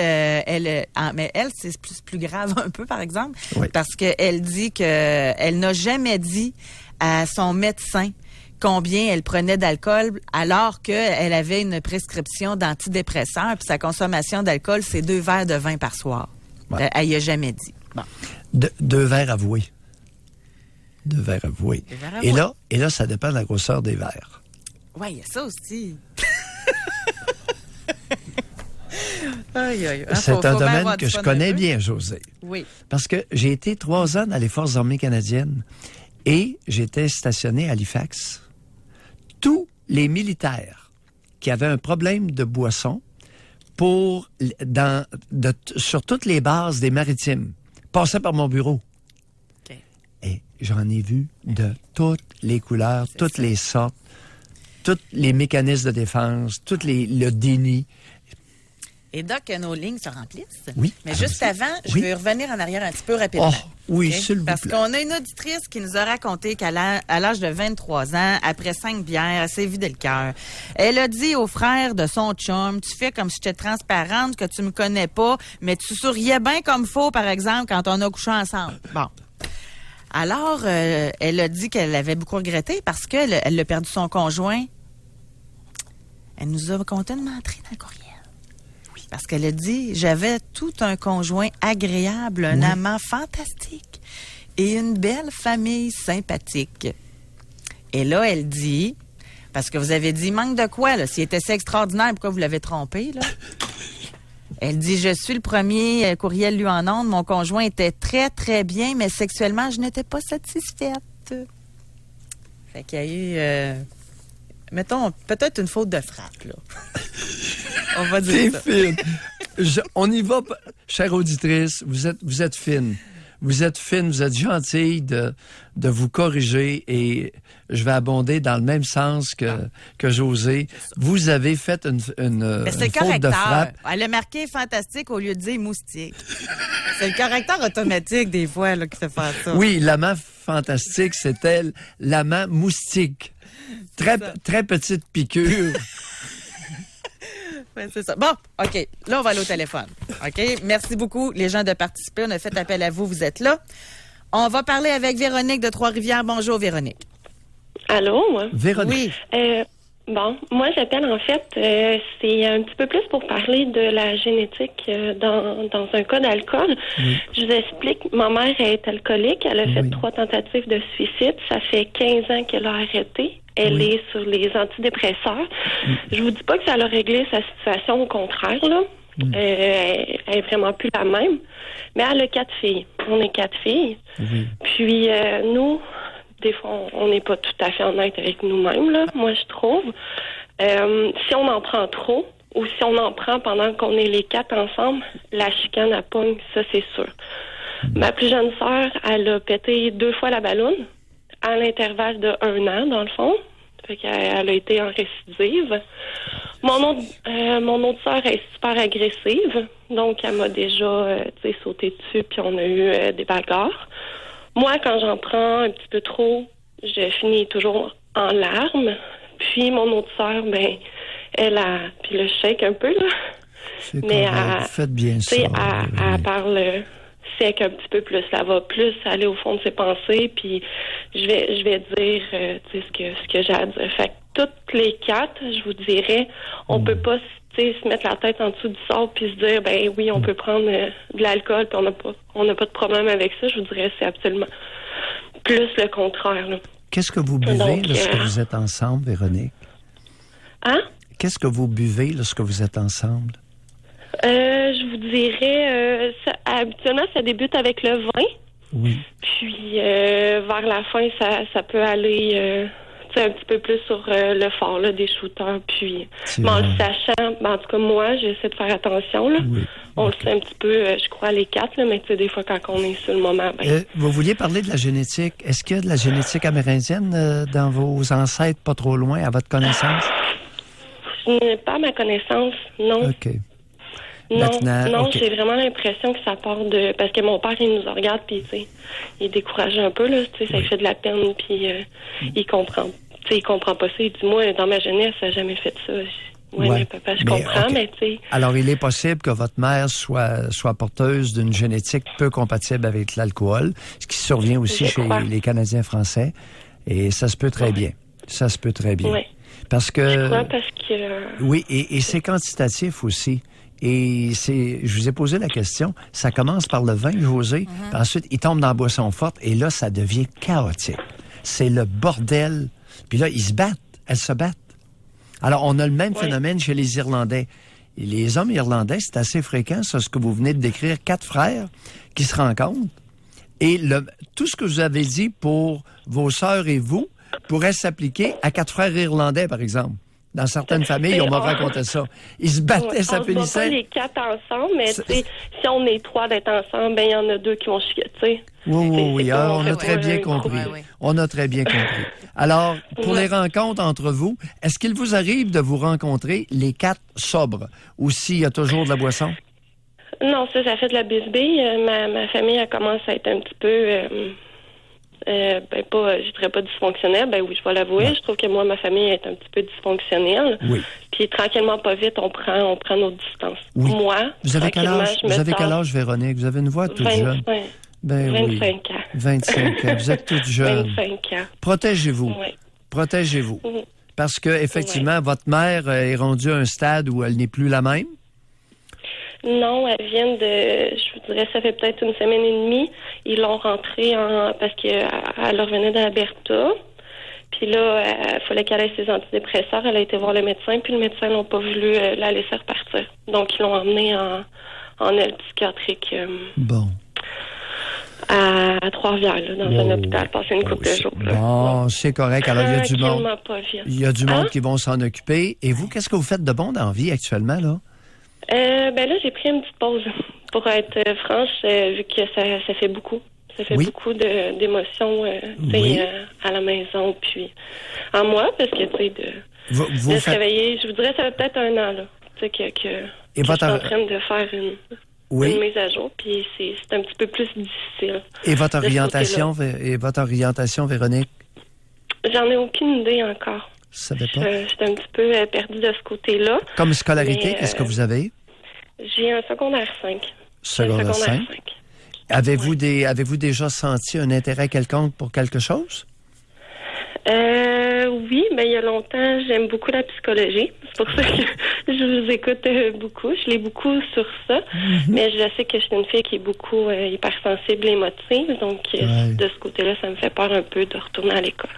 mais elle, c'est plus grave un peu, par exemple, Oui. parce qu'elle dit qu'elle n'a jamais dit à son médecin combien elle prenait d'alcool alors qu'elle avait une prescription d'antidépresseurs, puis sa consommation d'alcool, c'est 2 verres de vin par soir. Ouais. Elle y a jamais dit. Bon. 2 verres avoués. 2 verres avoués. 2 verres avoués. Et là, ça dépend de la grosseur des verres. Oui, il y a ça aussi. Aïe. C'est un domaine que je connais bien, José. Oui. Parce que j'ai été 3 ans dans les Forces armées canadiennes et j'étais stationné à Halifax. Tous les militaires qui avaient un problème de boisson sur toutes les bases des maritimes passaient par mon bureau. OK. Et j'en ai vu de toutes les couleurs, toutes les sortes, tous les mécanismes de défense, le déni. Et Doc, nos lignes se remplissent. Oui. Mais juste avant, je Oui. vais revenir en arrière un petit peu rapidement. Oh, oui, OK? s'il vous Parce plaît. qu'on a une auditrice qui nous a raconté qu'à l'âge de 23 ans, après 5 bières, elle s'est vidé le cœur. Elle a dit au frère de son chum, tu fais comme si j'étais transparente, que tu me connais pas, mais tu souriais bien comme faux, par exemple, quand on a couché ensemble. Bon. Alors, elle a dit qu'elle avait beaucoup regretté parce qu'elle a perdu son conjoint. Elle nous a conté une menterie dans le courriel. Parce qu'elle a dit, j'avais tout un conjoint agréable, un amant fantastique et une belle famille sympathique. Et là, elle dit, parce que vous avez dit, manque de quoi, là? S'il était si extraordinaire, pourquoi vous l'avez trompé, là? Elle dit, je suis le premier courriel lu en ondes. Mon conjoint était très, très bien, mais sexuellement, je n'étais pas satisfaite. Fait qu'il y a eu, mettons, peut-être une faute de frappe, là. On va dire ça. T'es fine. On y va, chère auditrice, vous êtes fine. Vous êtes fine, vous êtes gentille de vous corriger et je vais abonder dans le même sens que José. Vous avez fait une Mais c'est le faute de correcteur. frappe. Elle a marqué fantastique au lieu de dire moustique. C'est le correcteur automatique, des fois, là, qui fait faire ça. Oui, l'amant fantastique, c'était l'amant moustique. Très petite piqûre. Ouais, c'est ça. Bon, OK. Là, on va aller au téléphone. OK? Merci beaucoup, les gens, de participer. On a fait appel à vous. Vous êtes là. On va parler avec Véronique de Trois-Rivières. Bonjour, Véronique. Allô? Véronique. Oui. Bon, moi, j'appelle, en fait, c'est un petit peu plus pour parler de la génétique dans un cas d'alcool. Oui. Je vous explique. Ma mère est alcoolique. Elle a fait Oui. 3 tentatives de suicide. Ça fait 15 ans qu'elle a arrêté. Elle est sur les antidépresseurs. Je vous dis pas que ça a réglé sa situation, au contraire, là. Elle est vraiment plus la même. Mais elle a 4 filles. On est 4 filles. Oui. Puis, nous, des fois, on n'est pas tout à fait honnête avec nous-mêmes, là, moi, je trouve. Si on en prend trop, ou si on en prend pendant qu'on est les 4 ensemble, la chicane à pogne, ça, c'est sûr. Ma plus jeune sœur, elle a pété 2 fois la balloune, à l'intervalle de 1 an, dans le fond. Fait qu'elle a été en récidive. Mon autre sœur est super agressive, donc elle m'a déjà sauté dessus, puis on a eu des bagarres. Moi, quand j'en prends un petit peu trop, je finis toujours en larmes. Puis mon autre sœur, ben, elle a... Puis là, je shake un peu, là. C'est Mais correct. Faites bien ça. elle parle sec un petit peu plus. Ça va plus aller au fond de ses pensées. Puis je vais dire ce que j'ai à dire. Fait que toutes les 4, je vous dirais, on peut pas se mettre la tête en dessous du sable puis se dire, ben oui, on peut prendre de l'alcool puis on n'a pas de problème avec ça, je vous dirais c'est absolument plus le contraire. Là. Qu'est-ce que vous buvez lorsque vous êtes ensemble, Véronique? Hein? Qu'est-ce que vous buvez lorsque vous êtes ensemble? Je vous dirais, habituellement, ça débute avec le vin. Oui. Puis, vers la fin, ça peut aller un petit peu plus sur le fort là, des shooters. Puis, en le sachant, en tout cas, moi, j'essaie de faire attention. Là. Oui. On le sait un petit peu, je crois, les 4, là, mais des fois, quand on est sur le moment... vous vouliez parler de la génétique. Est-ce qu'il y a de la génétique amérindienne dans vos ancêtres, pas trop loin, à votre connaissance? Pas à ma connaissance, non. OK. Non, j'ai vraiment l'impression que ça part de... Parce que mon père, il nous regarde, puis, tu sais, il est découragé un peu, là, tu sais, ça fait de la peine, puis il comprend. Tu sais, il comprend pas ça. Il dit, moi, dans ma jeunesse, ça n'a jamais fait ça. Oui, mais papa, je comprends, mais tu sais... Alors, il est possible que votre mère soit porteuse d'une génétique peu compatible avec l'alcool, ce qui survient aussi chez les Canadiens français, et ça se peut très bien. Ça se peut très bien. Oui. Parce que... Je crois parce que... Oui, et c'est quantitatif aussi. Et je vous ai posé la question, ça commence par le vin, José, puis ensuite, il tombe dans la boisson forte, et là, ça devient chaotique. C'est le bordel. Puis là, ils se battent, elles se battent. Alors, on a le même phénomène chez les Irlandais. Et les hommes irlandais, c'est assez fréquent, ça, ce que vous venez de décrire, 4 frères qui se rencontrent. Et tout ce que vous avez dit pour vos sœurs et vous pourrait s'appliquer à 4 frères irlandais, par exemple. Dans certaines familles, on m'a raconté ça. Ils se battaient, ça finissait. On ne voit pas les 4 ensemble, mais si on est 3 d'être ensemble, ben il y en a 2 qui vont chier, Oui. Alors, on a très bien compris. On a très bien compris. Alors, pour les rencontres entre vous, est-ce qu'il vous arrive de vous rencontrer les 4 sobres ou s'il y a toujours de la boisson? Non, ça fait de la bisbille. Ma famille a commencé à être un petit peu... je dirais pas dysfonctionnelle, ben oui, je vais l'avouer. Ouais. Je trouve que moi, ma famille est un petit peu dysfonctionnelle. Oui. Puis tranquillement, pas vite, on prend notre distance. Oui. Moi, vous avez quel âge, Véronique? Vous avez une voix toute jeune. Ben 25 ans. 25 ans. Vous êtes toute jeune. 25 ans. Protégez-vous. Oui. Protégez-vous. Oui. Parce que effectivement, votre mère est rendue à un stade où elle n'est plus la même. Non, elles viennent je vous dirais, ça fait peut-être une semaine et demie. Ils l'ont rentrée parce qu'elle revenait d'Alberta. Puis là, il fallait qu'elle ait ses antidépresseurs. Elle a été voir le médecin, puis le médecin n'a pas voulu la laisser repartir. Donc, ils l'ont emmenée en aile psychiatrique. Bon. À Trois-Rivières, là, dans un hôpital, passer une couple de jours. Là. Bon, c'est correct. Alors, il y a du monde. Il y a du monde qui vont s'en occuper. Et vous, qu'est-ce que vous faites de bon dans la vie actuellement, là? Là, j'ai pris une petite pause. Pour être franche, vu que ça fait beaucoup. Ça fait beaucoup d'émotions à la maison, puis en moi, parce que, tu sais, de se réveiller, je vous dirais, ça fait peut-être 1 an, là, tu sais, que je suis en train de faire une mise à jour, puis c'est un petit peu plus difficile. Et votre orientation, Véronique? J'en ai aucune idée encore. Je savais pas. J'étais un petit peu perdue de ce côté-là. Comme scolarité, qu'est-ce que vous avez? J'ai un secondaire 5. Secondaire 5. Avez-vous déjà senti un intérêt quelconque pour quelque chose? Oui, mais il y a longtemps, j'aime beaucoup la psychologie. C'est pour ça que je vous écoute beaucoup. Je lis beaucoup sur ça. Mais je sais que je suis une fille qui est beaucoup hypersensible et émotive. Donc, de ce côté-là, ça me fait peur un peu de retourner à l'école.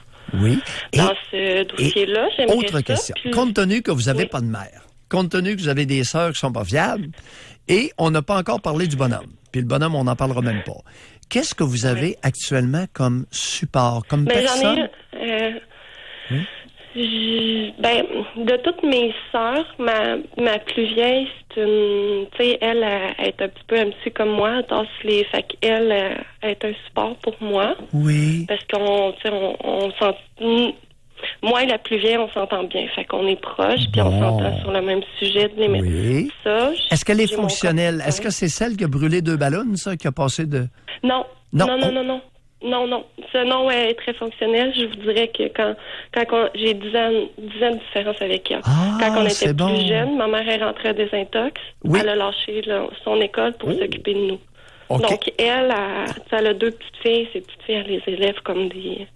Oui. Dans ce dossier-là, j'aimerais ça. Autre question. Compte tenu que vous n'avez pas de mère, compte tenu que vous avez des sœurs qui sont pas fiables, et on n'a pas encore parlé du bonhomme, puis le bonhomme, on n'en parlera même pas. Qu'est-ce que vous avez actuellement comme support, comme personne? De toutes mes sœurs, ma plus vieille, c'est une... Tu sais, elle est un petit peu un petit comme moi, fait qu'elle est un support pour moi. Oui. Parce qu'on s'entend... Moi et la plus vieille, on s'entend bien. Fait qu'on est proches, puis on s'entend sur le même sujet de limite. Oui. Ça, est-ce qu'elle est fonctionnelle? Est-ce que c'est celle qui a brûlé 2 ballons, ça, qui a passé de... Non. Non. Ce nom est très fonctionnel. Je vous dirais que quand j'ai 10 ans de différence avec elle. Quand on était plus jeune, ma mère est rentrée à Désintox. Oui. Elle a lâché son école pour s'occuper de nous. Okay. Donc, elle a 2 petites filles. Ces petites filles, elle les élève comme des...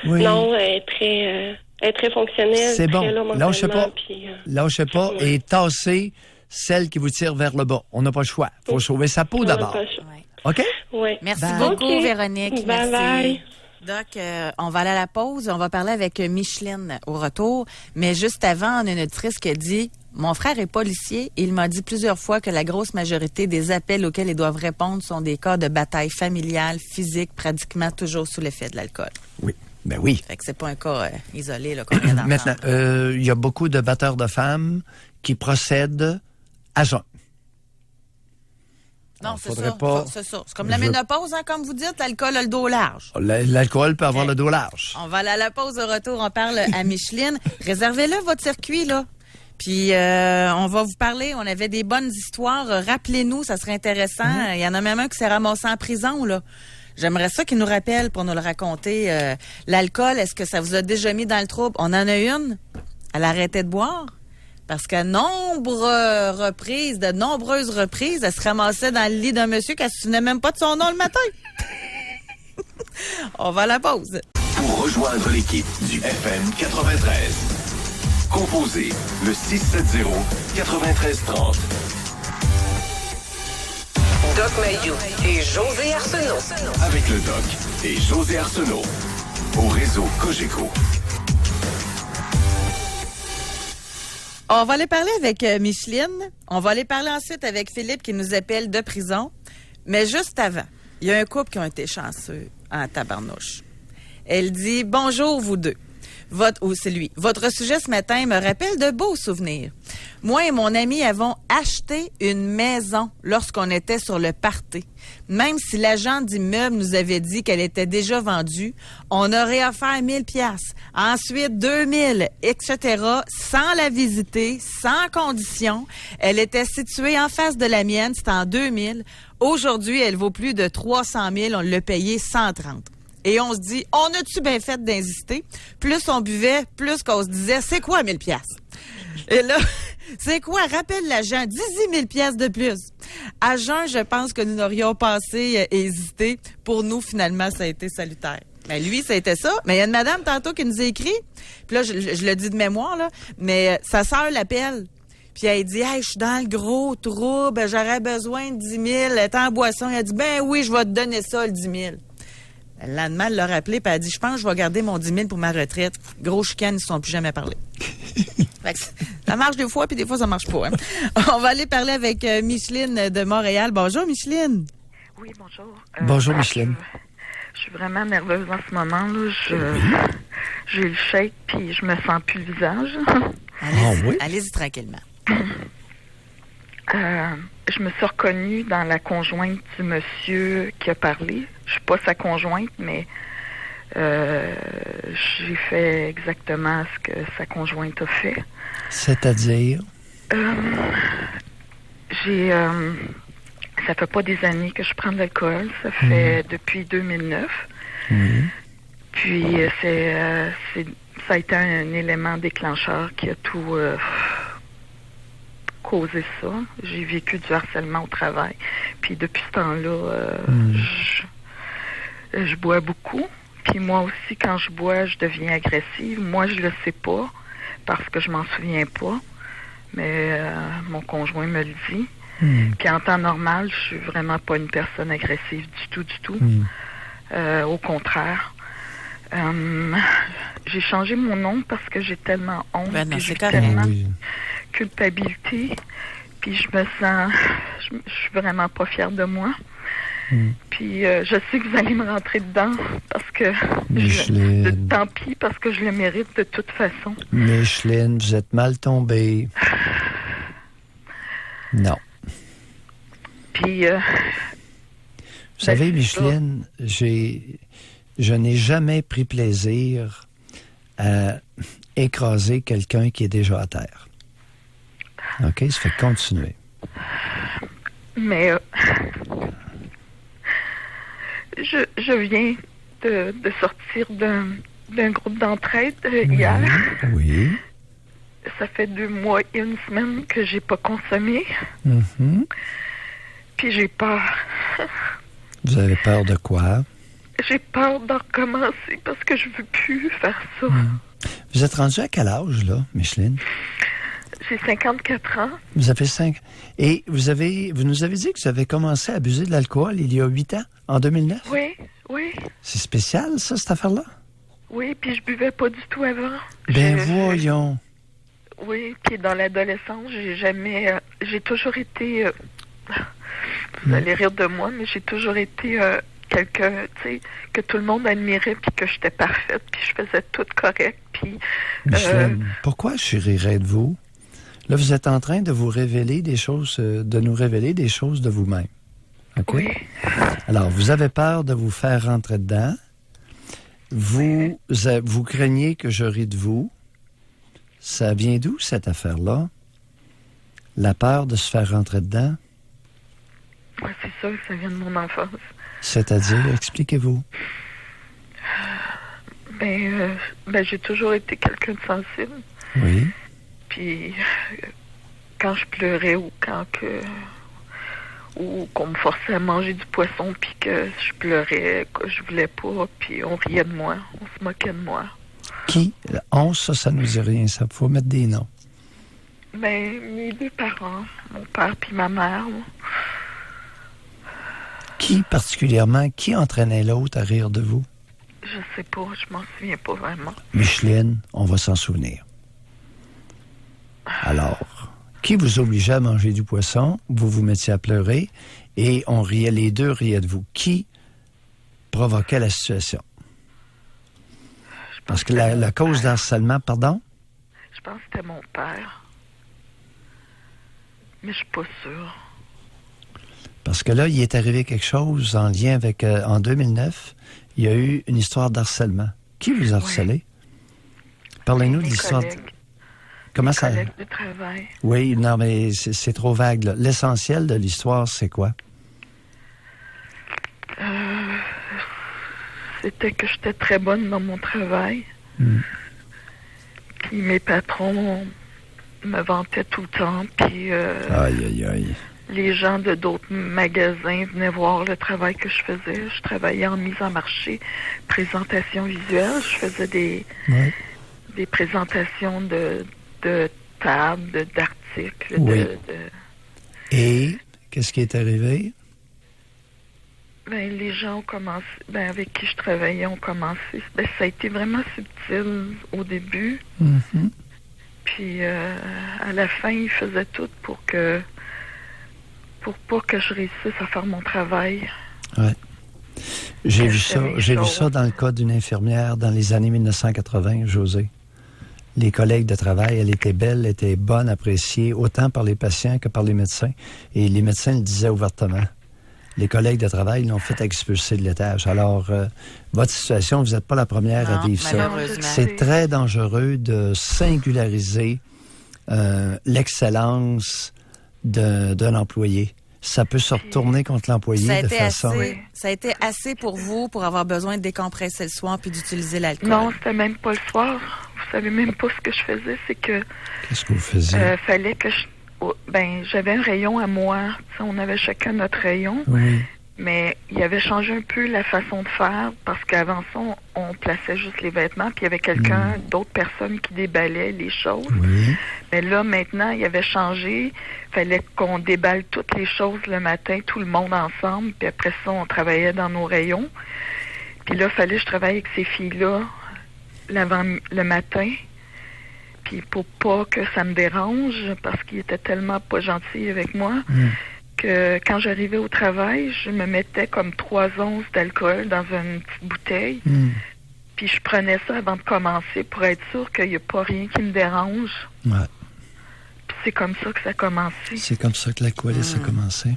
Oui. Non, elle est Elle est très fonctionnelle, C'est bon. très là mentalement. Lâchez pas. Puis, Lâchez pas ouais. et tassez celle qui vous tire vers le bas. On n'a pas le choix. Il faut sauver sa peau on a d'abord. pas le choix. Ouais. OK? Ouais. Merci Bye. beaucoup, OK. Véronique. Bye Merci. bye. Doc, on va aller à la pause. On va parler avec Micheline au retour. Mais juste avant, on a une auditrice qui a dit « Mon frère est policier et il m'a dit plusieurs fois que la grosse majorité des appels auxquels ils doivent répondre sont des cas de bataille familiale, physique, pratiquement toujours sous l'effet de l'alcool. Oui. Ben oui. » Fait que c'est pas un cas isolé là, qu'on vient d'entendre. Maintenant, il y a beaucoup de batteurs de femmes qui procèdent à jeun. Non, Alors, c'est faudrait ça. pas- C'est ça. C'est comme la ménopause, hein, comme vous dites, l'alcool a le dos large. L'alcool peut avoir OK. le dos large. On va aller à la pause au retour. On parle à Micheline. Réservez-le, votre circuit, là. Puis, on va vous parler. On avait des bonnes histoires. Rappelez-nous, ça serait intéressant. Il y en a même un qui s'est ramassé en prison, là. J'aimerais ça qu'il nous rappelle pour nous le raconter. L'alcool, est-ce que ça vous a déjà mis dans le trouble? On en a une. Elle arrêtait de boire. Parce qu'à de nombreuses reprises, elle se ramassait dans le lit d'un monsieur qui ne se souvenait même pas de son nom le matin. On va à la pause. Pour rejoindre l'équipe du FM 93, composez le 670-9330. Doc Mayou et José Arsenault. Avec le Doc et José Arsenault. Au réseau Cogeco. On va aller parler avec Micheline. On va aller parler ensuite avec Philippe qui nous appelle de prison. Mais juste avant, il y a un couple qui ont été chanceux en tabarnouche. Elle dit « Bonjour, vous deux. » C'est lui. Votre sujet ce matin me rappelle de beaux souvenirs. Moi et mon ami avons acheté une maison lorsqu'on était sur le party. Même si l'agent d'immeuble nous avait dit qu'elle était déjà vendue, on aurait offert 1000 piastres, ensuite 2000, etc., sans la visiter, sans condition. Elle était située en face de la mienne, c'était en 2000. Aujourd'hui, elle vaut plus de 300 000, on l'a payé 130. Et on se dit, on a-tu bien fait d'insister? Plus on buvait, plus qu'on se disait, c'est quoi 1000 piastres? Et là, c'est quoi? Rappelle l'agent, 18 000 piastres de plus. À jeun, je pense que nous n'aurions pas assez hésité. Pour nous, finalement, ça a été salutaire. Ben, lui, ça a été ça. Mais il y a une madame tantôt qui nous a écrit, puis là, je le dis de mémoire, là, mais sa sœur l'appelle. Puis elle dit, hey, je suis dans le gros trouble, j'aurais besoin de 10 000. Elle est en boisson. Elle a dit, ben oui, je vais te donner ça, le 10 000. Le lendemain, elle l'a rappelé, puis elle a dit, je pense que je vais garder mon 10 000 pour ma retraite. Gros chicane, ils ne se sont plus jamais parlé. Fait que ça marche des fois, puis des fois, ça marche pas. Hein. On va aller parler avec Micheline de Montréal. Bonjour, Micheline. Oui, bonjour. Bonjour, Micheline. Je suis vraiment nerveuse en ce moment. Là. J'ai le shake, puis je me sens plus le visage. Allez-y, oui? allez-y tranquillement. Je me suis reconnue dans la conjointe du monsieur qui a parlé. Je suis pas sa conjointe, mais j'ai fait exactement ce que sa conjointe a fait. C'est-à-dire? Ça fait pas des années que je prends de l'alcool. Ça fait depuis 2009. Puis ça a été un élément déclencheur qui a tout causé ça. J'ai vécu du harcèlement au travail. Puis depuis ce temps-là, je bois beaucoup. Puis moi aussi, quand je bois, je deviens agressive. Moi, je le sais pas parce que je m'en souviens pas. Mais mon conjoint me le dit. Puis en temps normal, je suis vraiment pas une personne agressive du tout. Au contraire. J'ai changé mon nom parce que j'ai tellement honte. Ben non, puis j'ai c'est correct. tellement culpabilité. Puis je me sens... Je suis vraiment pas fière de moi. Puis je sais que vous allez me rentrer dedans parce que... Micheline. tant pis, parce que je le mérite de toute façon. Micheline, vous êtes mal tombée. Non. Puis... Vous savez, Micheline, je n'ai jamais pris plaisir à écraser quelqu'un qui est déjà à terre. OK? Ça fait continuer. Mais je viens de sortir d'un groupe d'entraide hier. Oui. Ça fait 2 mois et 1 semaine que j'ai pas consommé. Puis j'ai peur. Vous avez peur de quoi? J'ai peur d'en recommencer parce que je veux plus faire ça. Vous êtes rendu à quel âge, là, Micheline? J'ai 54 ans. Vous avez 5. Et vous nous avez dit que vous avez commencé à abuser de l'alcool il y a 8 ans, en 2009? Oui. C'est spécial, ça, cette affaire-là? Oui, puis je buvais pas du tout avant. Voyons. Oui, puis dans l'adolescence, j'ai toujours été... vous allez rire de moi, mais j'ai toujours été quelqu'un, tu sais, que tout le monde admirait, puis que j'étais parfaite, puis je faisais tout correct, puis... Micheline, pourquoi je rirais de vous? Là, vous êtes en train de vous révéler des choses, de nous révéler des choses de vous-même. OK? Oui. Alors, vous avez peur de vous faire rentrer dedans. Vous craignez que je rie de vous. Ça vient d'où, cette affaire-là? La peur de se faire rentrer dedans? Ouais, c'est ça, ça vient de mon enfance. C'est-à-dire, expliquez-vous. J'ai toujours été quelqu'un de sensible. Oui. Puis, quand je pleurais ou qu'on me forçait à manger du poisson, puis que je pleurais, que je voulais pas, puis on riait de moi, on se moquait de moi. Qui? Ça nous dit rien, ça. Faut mettre des noms. Mes 2 parents, mon père puis ma mère. Qui, particulièrement, qui entraînait l'autre à rire de vous? Je sais pas, je m'en souviens pas vraiment. Micheline, on va s'en souvenir. Alors, qui vous obligeait à manger du poisson, vous vous mettiez à pleurer, et on riait, les deux riaient de vous. Qui provoquait la situation? Parce que la cause d'harcèlement, pardon? Je pense que c'était mon père. Mais je suis pas sûre. Parce que là, il est arrivé quelque chose en lien avec... en 2009, il y a eu une histoire d'harcèlement. Qui vous a harcelé? Parlez-nous de l'histoire... Comment ça... collègues de travail. Oui, non, mais c'est trop vague, là. L'essentiel de l'histoire, c'est quoi? C'était que j'étais très bonne dans mon travail. Puis mes patrons me vantaient tout le temps. Puis aïe. les gens de d'autres magasins venaient voir le travail que je faisais. Je travaillais en mise en marché, présentation visuelle. Je faisais des présentations de tables, d'articles. Oui. Et qu'est-ce qui est arrivé? Les gens ont commencé, avec qui je travaillais ont commencé. Ça a été vraiment subtil au début. Mm-hmm. Puis à la fin, ils faisaient tout pour pas que je réussisse à faire mon travail. Ouais. J'ai vu ça dans le cas d'une infirmière dans les années 1980, José. Les collègues de travail, elle était belle, elle était bonne, appréciée, autant par les patients que par les médecins. Et les médecins le disaient ouvertement. Les collègues de travail l'ont fait expulser de l'étage. Alors, votre situation, vous n'êtes pas la première à vivre ça. C'est très dangereux de singulariser l'excellence d'un employé. Ça peut se retourner contre l'employé de façon... Ça a été assez pour vous pour avoir besoin de décompresser le soir puis d'utiliser l'alcool? Non, c'était même pas le soir. Vous savez même pas ce que je faisais, c'est que... Qu'est-ce que vous faisiez? Fallait que j'avais un rayon à moi. T'sais, on avait chacun notre rayon. Oui. Mais il avait changé un peu la façon de faire parce qu'avant ça, on plaçait juste les vêtements puis il y avait d'autres personnes qui déballaient les choses. Oui. Mais là, maintenant, il avait changé. Fallait qu'on déballe toutes les choses le matin, tout le monde ensemble. Puis après ça, on travaillait dans nos rayons. Puis là, fallait que je travaille avec ces filles-là le matin. Puis pour pas que ça me dérange, parce qu'ils étaient tellement pas gentils avec moi, que quand j'arrivais au travail, je me mettais comme 3 onces d'alcool dans une petite bouteille. Puis je prenais ça avant de commencer pour être sûr qu'il n'y a pas rien qui me dérange. Ouais. Puis c'est comme ça que ça a commencé. C'est comme ça que l'alcoolisme a commencé.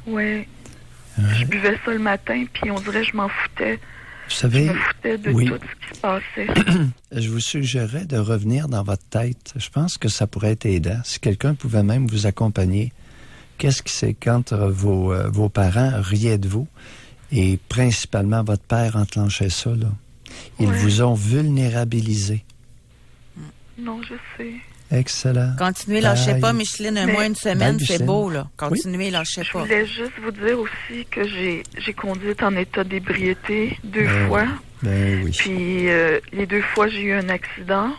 Oui. Je buvais ça le matin, puis on dirait que je m'en foutais. Vous savez, je me foutais de tout ce qui se passait. Je vous suggérais de revenir dans votre tête. Je pense que ça pourrait être aidant. Si quelqu'un pouvait même vous accompagner. Qu'est-ce qui c'est quand vos parents riaient de vous et principalement votre père enclenchait ça, là? Ils vous ont vulnérabilisé. Non, je sais. Excellent. Continuez, lâchez pas, Micheline, un mois, une semaine, c'est beau, là. Continuez, lâchez pas. Je voulais juste vous dire aussi que j'ai conduit en état d'ébriété 2 fois. Ben oui. Puis les 2 fois, j'ai eu un accident,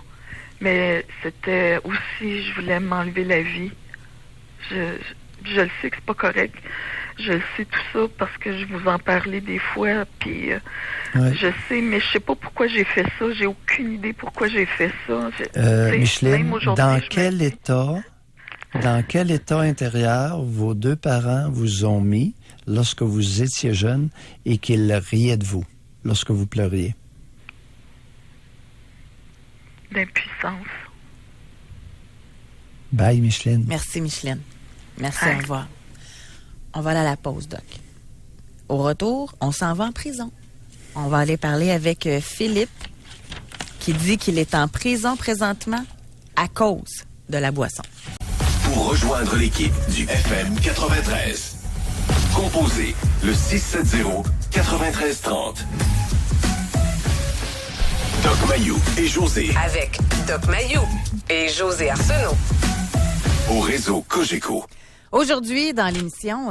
mais c'était aussi, je voulais m'enlever la vie. Je le sais que c'est pas correct. Je le sais tout ça parce que je vous en parlais des fois, puis je sais, mais je sais pas pourquoi j'ai fait ça. J'ai aucune idée pourquoi j'ai fait ça. Micheline, dans quel état intérieur vos 2 parents vous ont mis lorsque vous étiez jeune et qu'ils riaient de vous, lorsque vous pleuriez? D'impuissance. Bye, Micheline. Merci, Micheline. Merci, au revoir. On va aller à la pause, Doc. Au retour, on s'en va en prison. On va aller parler avec Philippe, qui dit qu'il est en prison présentement à cause de la boisson. Pour rejoindre l'équipe du FM 93, composez le 670-9330. Doc Mayou et José. Avec Doc Mayou et José Arsenault. Au réseau Cogeco. Aujourd'hui, dans l'émission,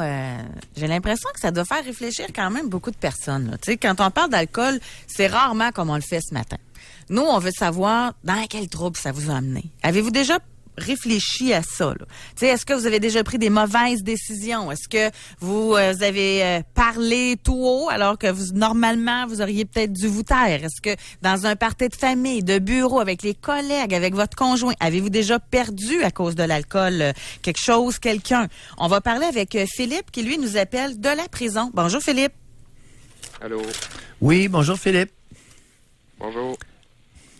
j'ai l'impression que ça doit faire réfléchir quand même beaucoup de personnes. Là. Tu sais, quand on parle d'alcool, c'est rarement comme on le fait ce matin. Nous, on veut savoir dans quel trouble ça vous a amené. Avez-vous déjà réfléchi à ça? Là? Tu sais, est-ce que vous avez déjà pris des mauvaises décisions? Est-ce que vous avez parlé tout haut alors que normalement, vous auriez peut-être dû vous taire? Est-ce que dans un party de famille, de bureau, avec les collègues, avec votre conjoint, avez-vous déjà perdu à cause de l'alcool quelque chose, quelqu'un? On va parler avec Philippe qui, lui, nous appelle de la prison. Bonjour, Philippe. Allô? Oui, bonjour, Philippe. Bonjour.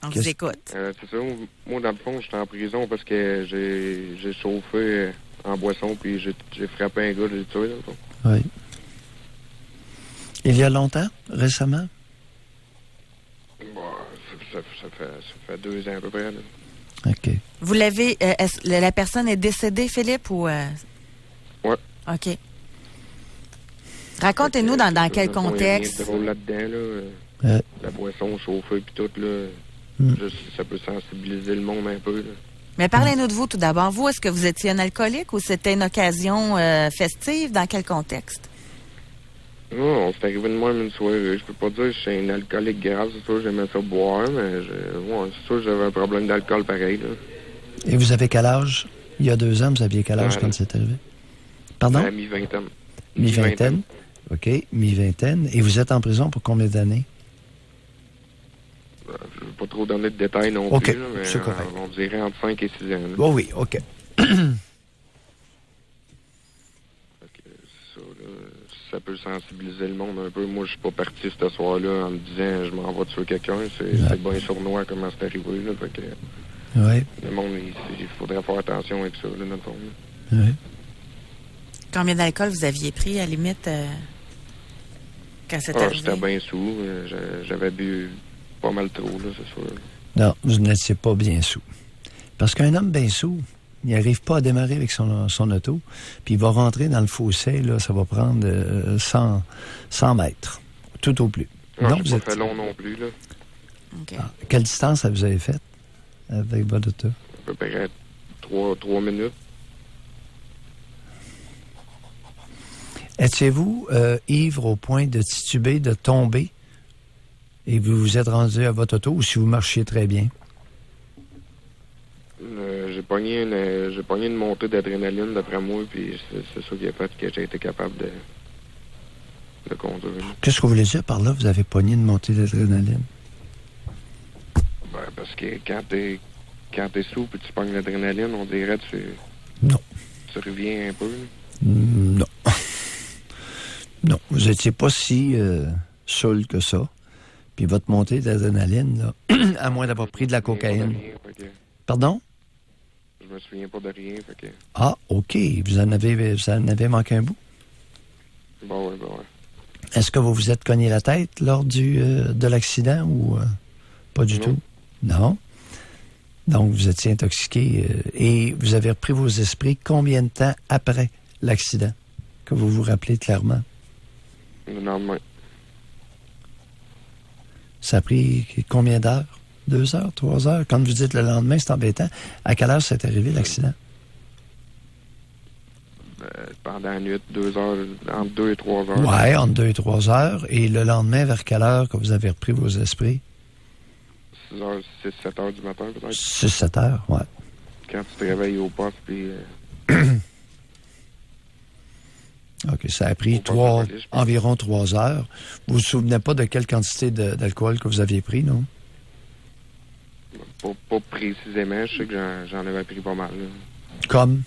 On vous écoute. C'est ça. Moi, dans le fond, j'étais en prison parce que j'ai chauffé en boisson puis j'ai frappé un gars, j'ai tué, dans le fond. Oui. Il y a longtemps? Récemment? Bon, ça fait 2 ans à peu près. Là. OK. Vous l'avez... la personne est décédée, Philippe, ou... Ouais. OK. Racontez-nous dans quel contexte. Il y a rien de drôle là-dedans, là. La boisson, chauffée puis tout, là. Ça peut sensibiliser le monde un peu, là. Mais parlez-nous de vous tout d'abord. Vous, est-ce que vous étiez un alcoolique ou c'était une occasion festive? Dans quel contexte? Non, c'est arrivé de moi une soirée. Je peux pas dire que je suis un alcoolique grave. C'est sûr que j'aimais ça boire, mais c'est sûr que j'avais un problème d'alcool pareil, là. Et vous avez quel âge? Il y a 2 ans, vous aviez quel âge quand c'est arrivé? Pardon? À mi-vingtaine. Mi-vingtaine. OK, mi-vingtaine. Et vous êtes en prison pour combien d'années? Je ne veux pas trop donner de détails non plus, là, mais c'est correct. On dirait entre 5 et 6 ans. Là. Oh oui, OK. Ça peut sensibiliser le monde un peu. Moi, je suis pas parti ce soir-là en me disant je m'en vais tuer quelqu'un. C'est bien sournois comment c'est arrivé. Là, fait que, le monde, il faudrait faire attention avec ça, là, dans le fond. Oui. Combien d'alcool vous aviez pris, à la limite, quand c'est arrivé? J'étais bien sous. J'avais bu pas mal trop, là, c'est sûr. Non, vous n'étiez pas bien sous. Parce qu'un homme bien sous, il n'arrive pas à démarrer avec son auto, puis il va rentrer dans le fossé, là, ça va prendre 100 mètres, tout au plus. Non, c'est pas fait long non plus, là. Okay. Quelle distance ça vous avez faite avec votre auto? À peu près 3 minutes. Étiez-vous ivre au point de tituber, de tomber, et vous vous êtes rendu à votre auto, ou si vous marchiez très bien? J'ai pogné une montée d'adrénaline d'après moi, puis c'est ça qui a fait que j'ai été capable de conduire. Qu'est-ce que vous voulez dire par là, vous avez pogné une montée d'adrénaline? Ben, parce que quand t'es sous et tu pognes l'adrénaline, on dirait que Non. Tu reviens un peu. Non. Non, vous n'étiez pas si saoul que ça. Puis votre montée d'adrénaline, là, à moins d'avoir pris de la cocaïne. Pardon? Je me souviens pas de rien. Fait que... Ah, OK. Vous en avez manqué un bout? Bon, ouais. Est-ce que vous vous êtes cogné la tête lors de l'accident ou pas du tout? Non. Donc, vous étiez intoxiqué et vous avez repris vos esprits combien de temps après l'accident? Que vous vous rappelez clairement? Le lendemain. Ça a pris combien d'heures? 2 heures, 3 heures? Quand vous dites le lendemain, c'est embêtant. À quelle heure c'est arrivé, l'accident? Pendant la nuit, 2 heures, entre 2 et 3 heures. Ouais, entre 2 et 3 heures. Et le lendemain, vers quelle heure que vous avez repris vos esprits? 6 heures, 6, 7 heures du matin, peut-être. 6, 7 heures, ouais. Quand tu te réveilles au poste, puis... OK, ça a pris environ 3 heures. Vous vous souvenez pas de quelle quantité d'alcool que vous aviez pris, non? Pas précisément. Je sais que j'en avais pris pas mal. Là. Comme?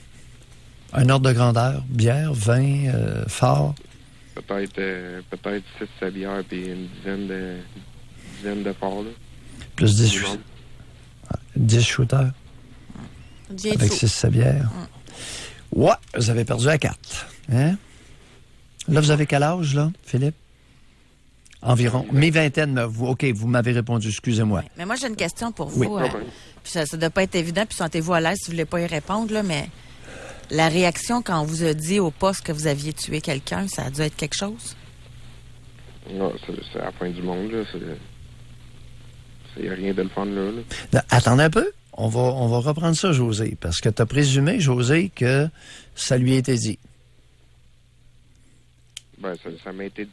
Un ordre de grandeur? Bière, vin, fort? Peut-être 6 bières puis une dizaine de forts. Là. Plus 10 shooters? Avec 6 bières? Ouais, vous avez perdu à 4. Hein? Là, vous avez quel âge, là, Philippe? Environ. Mi-vingtaine, OK, vous m'avez répondu, excusez-moi. Mais moi, j'ai une question pour vous. Oui. Puis ça ne doit pas être évident, puis sentez-vous à l'aise si vous ne voulez pas y répondre, là, mais la réaction quand on vous a dit au poste que vous aviez tué quelqu'un, ça a dû être quelque chose? Non, c'est la fin du monde, là. Il n'y a rien de le fun, là. Non, attendez un peu. On va reprendre ça, José, parce que tu as présumé, José, que ça lui a été dit. Ben, ça m'a été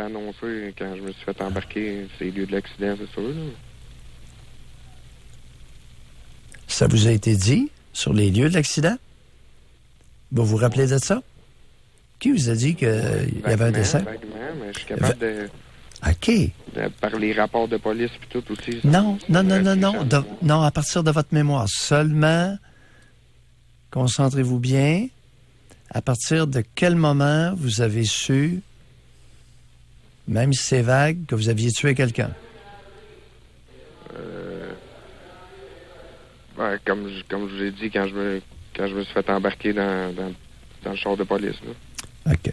annoncé quand je me suis fait embarquer sur les lieux de l'accident, c'est sûr, là. Ça vous a été dit sur les lieux de l'accident? Vous vous rappelez de ça? Qui vous a dit qu'il y avait un décès? Vaguement, mais je suis capable de... OK. Par les rapports de police puis tout aussi. Non, à partir de votre mémoire. Seulement, concentrez-vous bien. À partir de quel moment vous avez su, même si c'est vague, que vous aviez tué quelqu'un? Comme je vous ai dit, quand je me suis fait embarquer dans le char de police. Là. OK.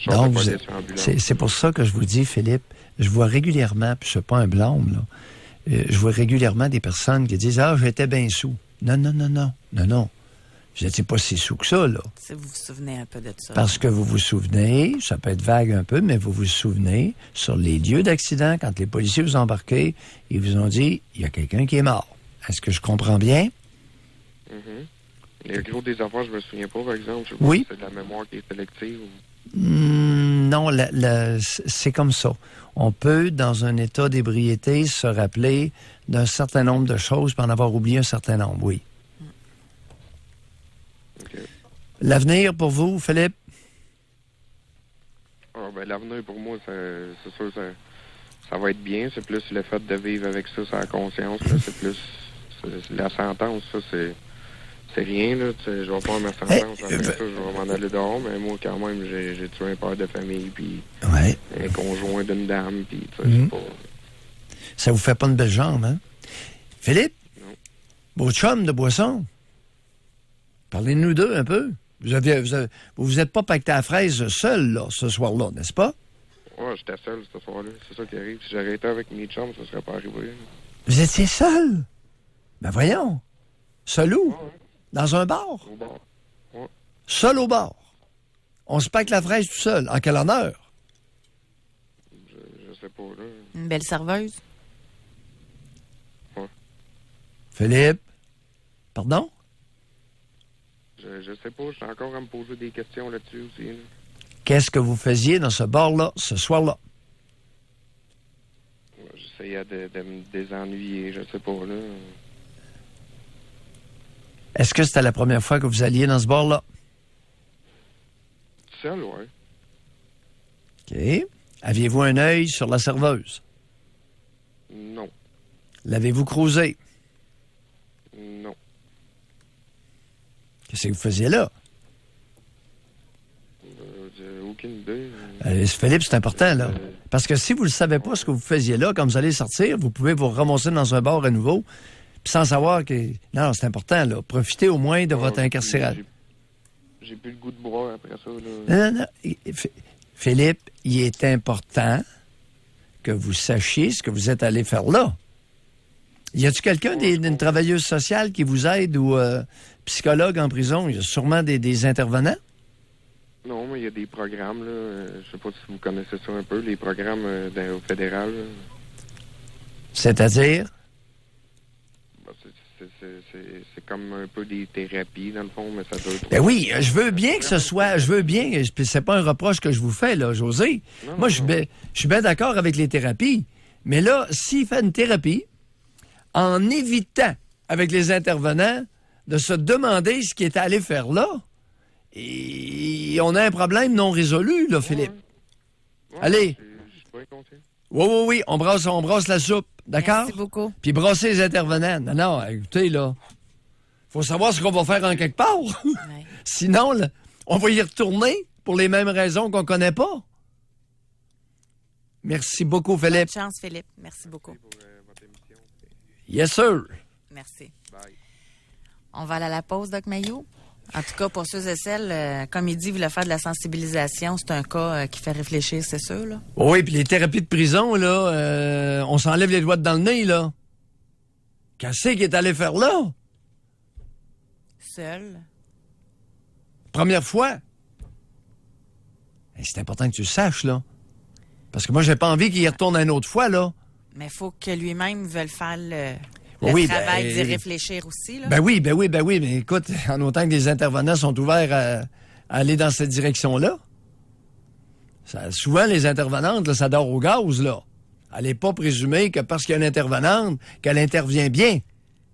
Donc, c'est pour ça que je vous dis, Philippe, je vois régulièrement, puis je ne suis pas un blâme, là, je vois régulièrement des personnes qui disent « Ah, j'étais bien sous ». Non. Je n'étais pas si sous que ça, là. Si vous vous souvenez un peu de ça. Parce que vous vous souvenez, ça peut être vague un peu, mais vous vous souvenez, sur les lieux d'accident, quand les policiers vous ont embarqué, ils vous ont dit « Il y a quelqu'un qui est mort ». Est-ce que je comprends bien? Les gros des affaires, je me souviens pas, par exemple. Je sais oui. pas si c'est de la mémoire qui est sélective ou... Non, c'est comme ça. On peut, dans un état d'ébriété, se rappeler d'un certain nombre de choses pour en avoir oublié un certain nombre, oui. Okay. L'avenir pour vous, Philippe? L'avenir pour moi, c'est sûr ça va être bien. C'est plus le fait de vivre avec ça, sa conscience. Là, c'est plus la sentence, ça, c'est rien, là. Je vais faire ma sentence. Après ça, je vais m'en aller dehors. Mais moi, quand même, j'ai tué un père de famille, puis un conjoint d'une dame, puis c'est pas... Ça vous fait pas une belle jambe, hein? Philippe? Non. Beau chum de Boisson? Parlez-nous d'eux un peu. Vous êtes pas pacté à la fraise seul, là, ce soir-là, n'est-ce pas? Ouais, j'étais seul ce soir-là. C'est ça qui arrive. Si j'aurais été avec mes chums, ça serait pas arrivé. Vous étiez seul? Ben voyons. Seul où? Ouais. Dans un bar? Au bar. Ouais. Seul au bar. On se pacte la fraise tout seul. En quel honneur? Je sais pas, là. Une belle serveuse? Ouais. Philippe? Pardon? Je sais pas. Je suis encore à me poser des questions là-dessus aussi. Là. Qu'est-ce que vous faisiez dans ce bar-là, ce soir-là? J'essayais de me désennuyer. Je sais pas, là. Est-ce que c'était la première fois que vous alliez dans ce bar-là? Seul, oui. OK. Aviez-vous un œil sur la serveuse? Non. L'avez-vous croisé? Non. Qu'est-ce que vous faisiez là? J'ai aucune idée. Philippe, c'est important, là. Parce que si vous ne savez pas ce que vous faisiez là, quand vous allez sortir, vous pouvez vous ramasser dans un bar à nouveau, puis sans savoir que... Non, c'est important, là. Profitez au moins de votre incarcération. J'ai plus le goût de boire après ça, là. Non. Philippe, il est important que vous sachiez ce que vous êtes allé faire là. Y a-t-il quelqu'un, d'une travailleuse sociale qui vous aide ou psychologue en prison? Il y a sûrement des intervenants? Non, mais il y a des programmes, là. Je sais pas si vous connaissez ça un peu, les programmes au fédéral. Là. C'est C'est-à-dire? c'est comme un peu des thérapies, dans le fond, mais ça doit être... Ben oui, je veux bien que ce soit... Je veux bien... Puis c'est pas un reproche que je vous fais, là, José. Moi, je suis bien d'accord avec les thérapies. Mais là, s'il fait une thérapie, en évitant, avec les intervenants, de se demander ce qu'il est allé faire là, et on a un problème non résolu, là, Philippe. Ouais, allez. Je suis bien conscient. Oui, on brasse la soupe, d'accord? Merci beaucoup. Puis brasser les intervenants. Non, écoutez, là, faut savoir ce qu'on va faire en quelque part. Ouais. Sinon, là, on va y retourner pour les mêmes raisons qu'on connaît pas. Merci beaucoup, Philippe. Bonne chance, Philippe. Merci beaucoup. Pour votre émission. Yes, sir. Merci. Bye. On va aller à la pause, Doc Mayou. En tout cas, pour ceux et celles, comme il dit, voulait faire de la sensibilisation, c'est un cas qui fait réfléchir, c'est sûr, là. Oui, puis les thérapies de prison, là, on s'enlève les doigts dans le nez, là. Qu'est-ce qu'il est allé faire là? Seul. Première fois. Et c'est important que tu le saches, là. Parce que moi, j'ai pas envie qu'il y retourne une autre fois, là. Mais il faut que lui-même veuille faire le travail d'y réfléchir aussi, là. Ben oui. Mais écoute, en autant que les intervenants sont ouverts à aller dans cette direction-là, souvent, les intervenantes, là, ça dort au gaz, là. Allez pas présumer que parce qu'il y a une intervenante, qu'elle intervient bien.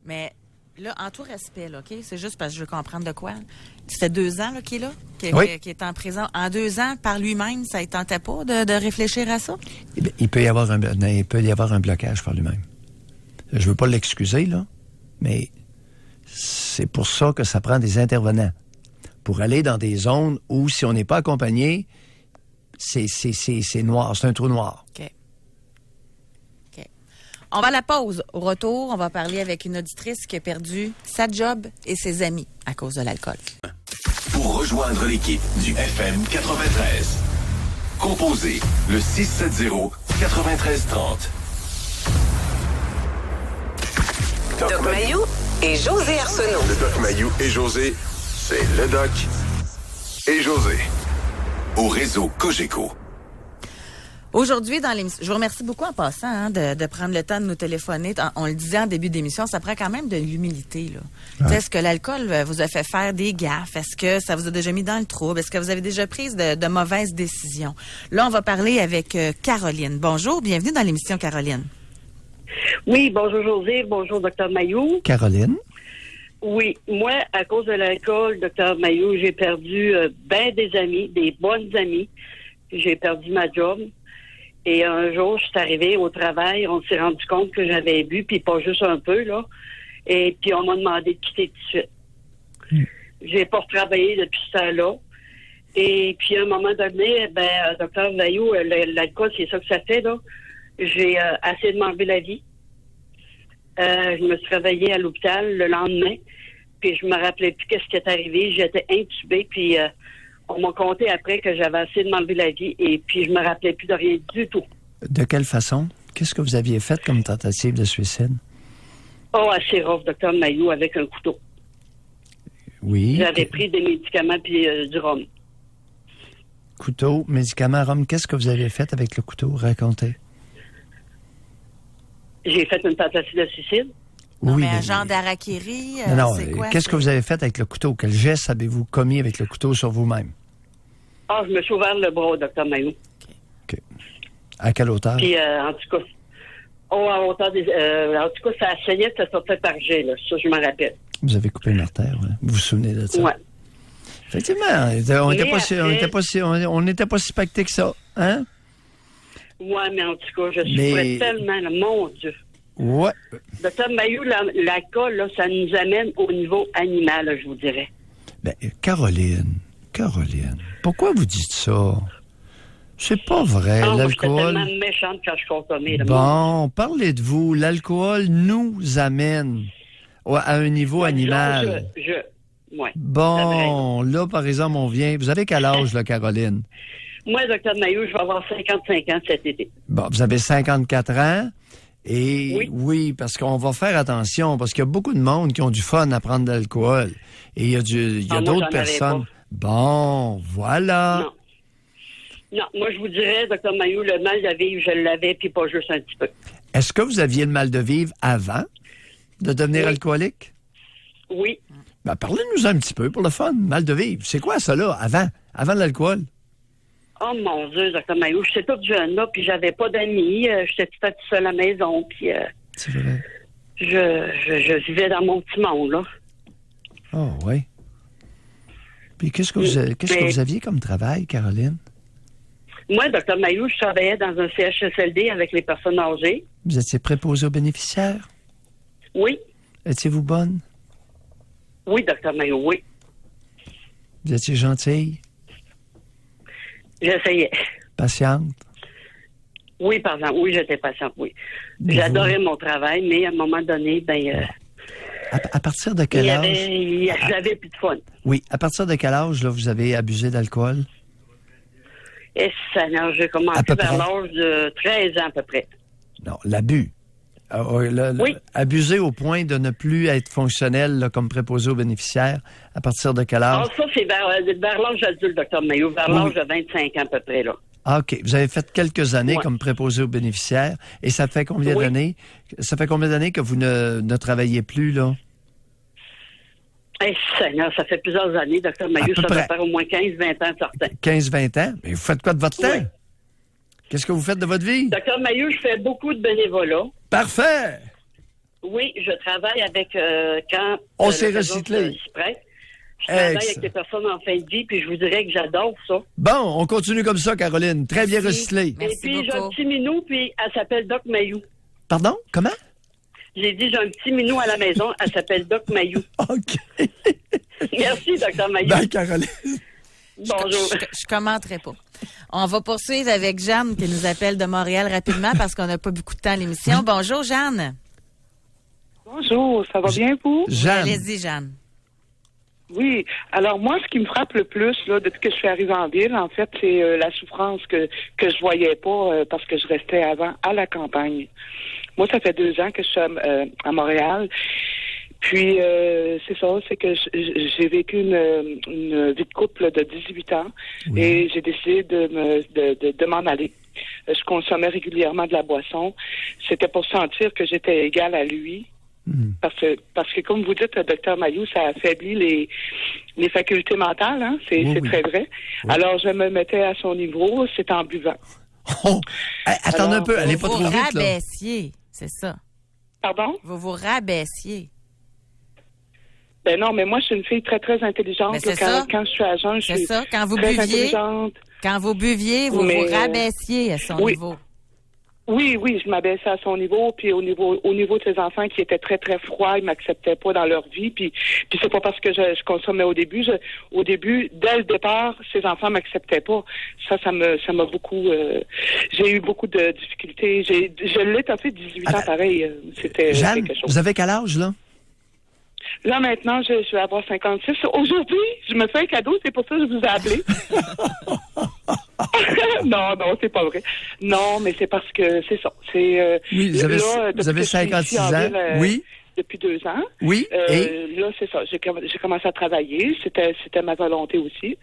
Mais là, en tout respect, là, OK? C'est juste parce que je veux comprendre de quoi. Ça fait 2 ans là, qu'il est là, qu'il est en prison. En 2 ans, par lui-même, ça ne tentait pas de réfléchir à ça? Eh bien, il peut y avoir un blocage par lui-même. Je veux pas l'excuser, là, mais c'est pour ça que ça prend des intervenants. Pour aller dans des zones où, si on n'est pas accompagné, c'est noir, c'est un trou noir. OK. On va à la pause. Au retour, on va parler avec une auditrice qui a perdu sa job et ses amis à cause de l'alcool. Pour rejoindre l'équipe du FM 93, composez le 670-9330. Doc Mayou et José Arsenault. Le Doc Mayou et José, c'est le Doc et José. Au réseau Cogeco. Aujourd'hui, dans l'émission, je vous remercie beaucoup en passant de prendre le temps de nous téléphoner. On le disait en début d'émission, ça prend quand même de l'humilité, là. Ouais. Est-ce que l'alcool vous a fait faire des gaffes? Est-ce que ça vous a déjà mis dans le trouble? Est-ce que vous avez déjà pris de mauvaises décisions? Là, on va parler avec Caroline. Bonjour, bienvenue dans l'émission, Caroline. Oui, bonjour José, bonjour Dr Mayou. Caroline? Oui, moi, à cause de l'alcool, Dr Mayou, j'ai perdu des amis, des bonnes amies. J'ai perdu ma job. Et un jour, je suis arrivée au travail, on s'est rendu compte que j'avais bu, puis pas juste un peu, là. Et puis, on m'a demandé de quitter tout de suite. J'ai pas retravaillé depuis ce temps-là. Et puis, à un moment donné, docteur Mayou, l'alcool, c'est ça que ça fait, là. J'ai essayé de m'enlever la vie. Je me suis réveillée à l'hôpital le lendemain, puis je me rappelais plus qu'est-ce qui est arrivé. J'étais intubée, puis... on m'a conté après que j'avais essayé de m'enlever la vie et puis je me rappelais plus de rien du tout. De quelle façon? Qu'est-ce que vous aviez fait comme tentative de suicide? Oh, assez rough, docteur Mayou, avec un couteau. Oui. J'avais pris des médicaments puis du rhum. Couteau, médicaments, rhum. Qu'est-ce que vous avez fait avec le couteau? Racontez. J'ai fait une tentative de suicide. Non, oui, mais un genre d'harakiri, c'est quoi? Qu'est-ce que vous avez fait avec le couteau? Quel geste avez-vous commis avec le couteau sur vous-même? Ah, je me suis ouvert le bras, docteur Mayou. OK. À quelle hauteur? Puis, en tout cas, à hauteur des... en tout cas, ça saignait, ça sortait par jet, là. Ça, je m'en rappelle. Vous avez coupé une artère, ouais. Vous vous souvenez de ça? Oui. Effectivement, on n'était pas si pactés que ça, hein? Oui, mais en tout cas, je souffrais tellement, là, mon Dieu. Ouais. Docteur Mayou, l'alcool, là, ça nous amène au niveau animal, là, je vous dirais. Ben, Caroline, pourquoi vous dites ça? C'est pas vrai, l'alcool... J'étais tellement méchante quand je consommais. Bon, parlez de vous. L'alcool nous amène à un niveau animal. Ouais, bon, là, par exemple, on vient... Vous avez quel âge, là, Caroline? Moi, docteur Mayou, je vais avoir 55 ans cet été. Bon, vous avez 54 ans. Et oui, parce qu'on va faire attention, parce qu'il y a beaucoup de monde qui ont du fun à prendre de l'alcool. Et il y a d'autres personnes. Bon, voilà. Non, moi, je vous dirais, docteur Mayou, le mal de vivre, je l'avais, puis pas juste un petit peu. Est-ce que vous aviez le mal de vivre avant de devenir alcoolique? Oui. Ben, parlez-nous un petit peu pour le fun, mal de vivre. C'est quoi ça, là, avant l'alcool? Oh mon Dieu, Dr. Maillot, j'étais toute jeune, là, puis j'avais pas d'amis. J'étais toute seule à la maison, puis c'est vrai. je vivais dans mon petit monde, là. Oh, oui. Puis qu'est-ce que vous aviez comme travail, Caroline? Moi, Dr. Maillot, je travaillais dans un CHSLD avec les personnes âgées. Vous étiez préposée aux bénéficiaires? Oui. Étiez-vous bonne? Oui, Dr. Maillot, oui. Vous étiez gentille? J'essayais. Patiente? Oui, par exemple. Oui, j'étais patiente, oui. J'adorais mon travail, mais à un moment donné, à partir de quel âge? J'avais plus de fun. Oui. À partir de quel âge, là, vous avez abusé d'alcool? Et ça, j'ai commencé vers l'âge de 13 ans à peu près. Non, l'abus. Oui. Abuser au point de ne plus être fonctionnel là, comme préposé aux bénéficiaires, à partir de quel âge? Ah, ça, c'est vers l'âge adulte, Dr. Maillot, vers l'âge de 25 ans à peu près, là. Ah, OK. Vous avez fait quelques années comme préposé aux bénéficiaires. Et ça fait combien d'années? Ça fait combien d'années que vous ne travaillez plus, là? Seigneur, ça fait plusieurs années, Dr. Maillot. Ça doit faire au moins 15-20 ans, certain. 15-20 ans? Mais vous faites quoi de votre temps? Qu'est-ce que vous faites de votre vie? Dr. Maillot, je fais beaucoup de bénévolat. Parfait! Oui, je travaille avec quand... On s'est recyclé. Je travaille avec des personnes en fin de vie, puis je vous dirais que j'adore ça. Bon, on continue comme ça, Caroline. Très bien recyclé. Et puis, j'ai un petit minou, puis elle s'appelle Doc Maillot. Pardon? Comment? J'ai dit, j'ai un petit minou à la maison, elle s'appelle Doc Maillot. OK. Merci, Dr. Maillot. Bye, Caroline. Bonjour. Je commenterai pas. On va poursuivre avec Jeanne qui nous appelle de Montréal rapidement parce qu'on n'a pas beaucoup de temps à l'émission. Bonjour, Jeanne. Bonjour, ça va bien, vous? Jeanne. Allez-y, Jeanne. Oui. Alors, moi, ce qui me frappe le plus, là, depuis que je suis arrivée en ville, en fait, c'est la souffrance que je voyais pas parce que je restais avant à la campagne. Moi, ça fait 2 ans que je suis à Montréal. Puis, c'est ça, c'est que j'ai vécu une vie de couple de 18 ans et j'ai décidé de m'en aller. Je consommais régulièrement de la boisson. C'était pour sentir que j'étais égale à lui. Parce que, comme vous dites, Dr. Maillot, ça affaiblit les facultés mentales, hein? C'est très vrai. Oui. Alors, je me mettais à son niveau, c'est en buvant. Oh! Attendez un peu, elle n'est pas trop vite, là. Vous vous rabaissiez, c'est ça. Pardon? Vous vous rabaissiez. Ben non, mais moi, je suis une fille très, très intelligente. Quand je suis à jeun, je suis quand vous très buviez, intelligente. Quand vous buviez, vous vous rabaissiez à son niveau. Oui, je m'abaissais à son niveau, puis au niveau de ses enfants qui étaient très, très froids, ils m'acceptaient pas dans leur vie, puis c'est pas parce que je consommais au début. Dès le départ, ses enfants m'acceptaient pas. Ça m'a beaucoup... j'ai eu beaucoup de difficultés. Je l'ai tapé 18 ans pareil. C'était Jeanne, quelque chose. Vous avez quel âge, là? Là, maintenant, je vais avoir 56. Aujourd'hui, je me fais un cadeau, c'est pour ça que je vous ai appelé. Non, c'est pas vrai. Non, mais c'est parce que c'est ça. C'est, oui, vous avez 56 ans. Oui. Depuis 2 ans. Oui. Là, c'est ça. J'ai commencé à travailler. C'était ma volonté aussi.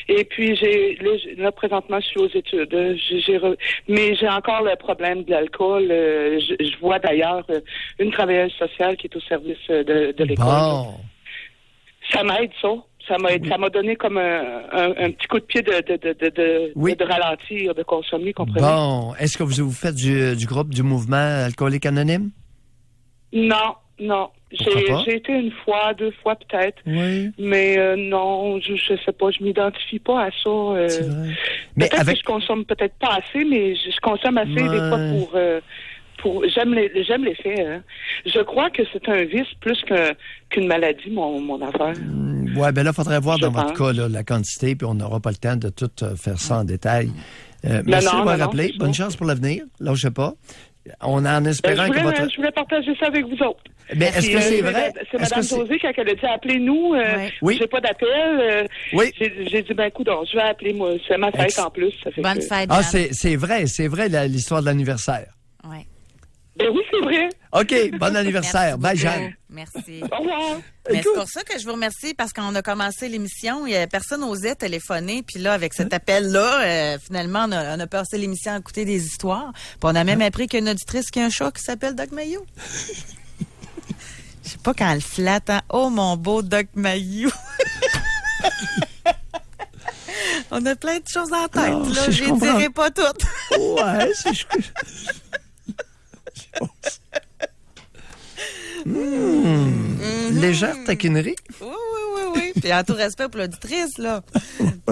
Et puis, là, présentement, je suis aux études. Mais j'ai encore le problème de l'alcool. Je vois d'ailleurs une travailleuse sociale qui est au service de l'école. Bon. Ça m'aide, ça. Ça m'a donné comme un petit coup de pied de ralentir, de consommer, comprenez? Bon. Est-ce que vous faites du groupe, du mouvement alcoolique anonyme? Non. J'ai été 1 fois, 2 fois peut-être. Oui. Mais non, je sais pas, je m'identifie pas à ça. C'est vrai. Peut-être que je consomme peut-être pas assez, mais je consomme assez des fois pour j'aime l'effet. Hein. Je crois que c'est un vice plus qu'une maladie, mon affaire. Oui, bien là, il faudrait voir dans votre cas la quantité, puis on n'aura pas le temps de tout faire ça en détail. Merci de m'avoir rappelé. Bonne chance pour l'avenir. Là, je sais pas. On en espérant que votre... Je voulais partager ça avec vous autres. Mais est-ce que c'est vrai? C'est Mme Josée, quand elle a dit appelez-nous, j'ai pas d'appel. J'ai dit, coudonc, je vais appeler, moi. C'est ma fête en plus. Ça fait Bonne fête, Ah, c'est vrai l'histoire de l'anniversaire. Oui. Ben oui, c'est vrai. OK, bon anniversaire. Bye, Jeanne. Merci. Au revoir. Mais c'est pour ça que je vous remercie, parce qu'on a commencé l'émission, personne n'osait téléphoner, puis là, avec cet appel-là, finalement, on a passé l'émission à écouter des histoires, puis on a même appris qu'il y a une auditrice qui a un chat qui s'appelle Doc Maillot. Je sais pas quand elle flatte, hein? Oh, mon beau Doc Mayou! On a plein de choses en tête, non, là. si Je les dirai pas toutes. Ouais, si je... Légère taquinerie. Oui. Puis en tout respect pour l'auditrice, là.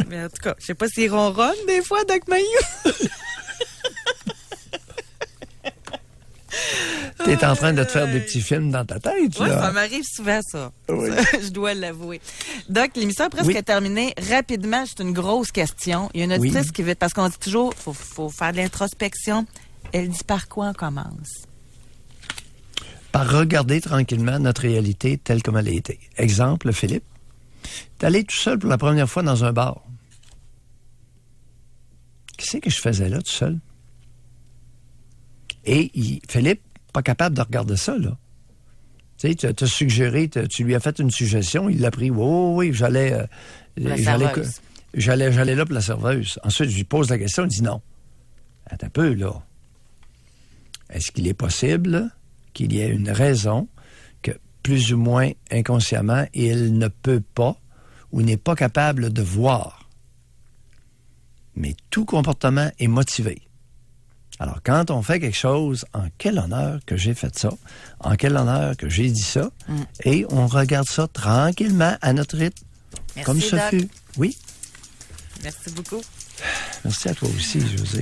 Mais en tout cas, je sais pas s'il ronronne des fois, Doc Mayou. T'es en train de te faire des petits films dans ta tête, Oui, là. ça m'arrive souvent, ça. Oui. Je dois l'avouer. Doc, l'émission est presque terminée. Rapidement, c'est une grosse question. Il y a une auditrice qui veut... Parce qu'on dit toujours, faut faire de l'introspection. Elle dit par quoi on commence? Par regarder tranquillement notre réalité telle comme elle a été. Exemple, Philippe, t'es allé tout seul pour la première fois dans un bar. Qu'est-ce que je faisais là, tout seul? Et Philippe, pas capable de regarder ça, là. Tu sais, tu as suggéré, tu lui as fait une suggestion, il l'a pris. Oui, j'allais là pour la serveuse. Ensuite, je lui pose la question, il dit non. Attends un peu, là. Est-ce qu'il est possible qu'il y ait une raison que, plus ou moins inconsciemment, il ne peut pas ou n'est pas capable de voir? Mais tout comportement est motivé. Alors, quand on fait quelque chose, en quel honneur que j'ai fait ça, en quel honneur que j'ai dit ça, et on regarde ça tranquillement à notre rythme, Merci, comme ce Doc. fut. Oui. Merci beaucoup. Merci à toi aussi, José.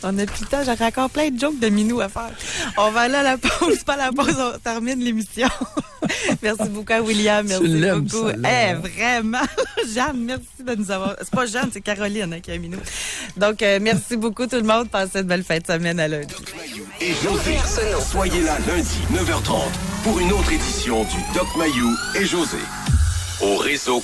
On n'a plus le temps, j'aurais encore plein de jokes de minou à faire. On va aller à la pause, pas la pause, on termine l'émission. Merci beaucoup à William, merci beaucoup. Vraiment, Jeanne, merci de nous avoir... C'est pas Jeanne, c'est Caroline qui a minou. Donc, merci beaucoup tout le monde, passez une belle fin de semaine à lundi. Et José, soyez là lundi, 9h30, pour une autre édition du Doc Mayou et José. Au réseau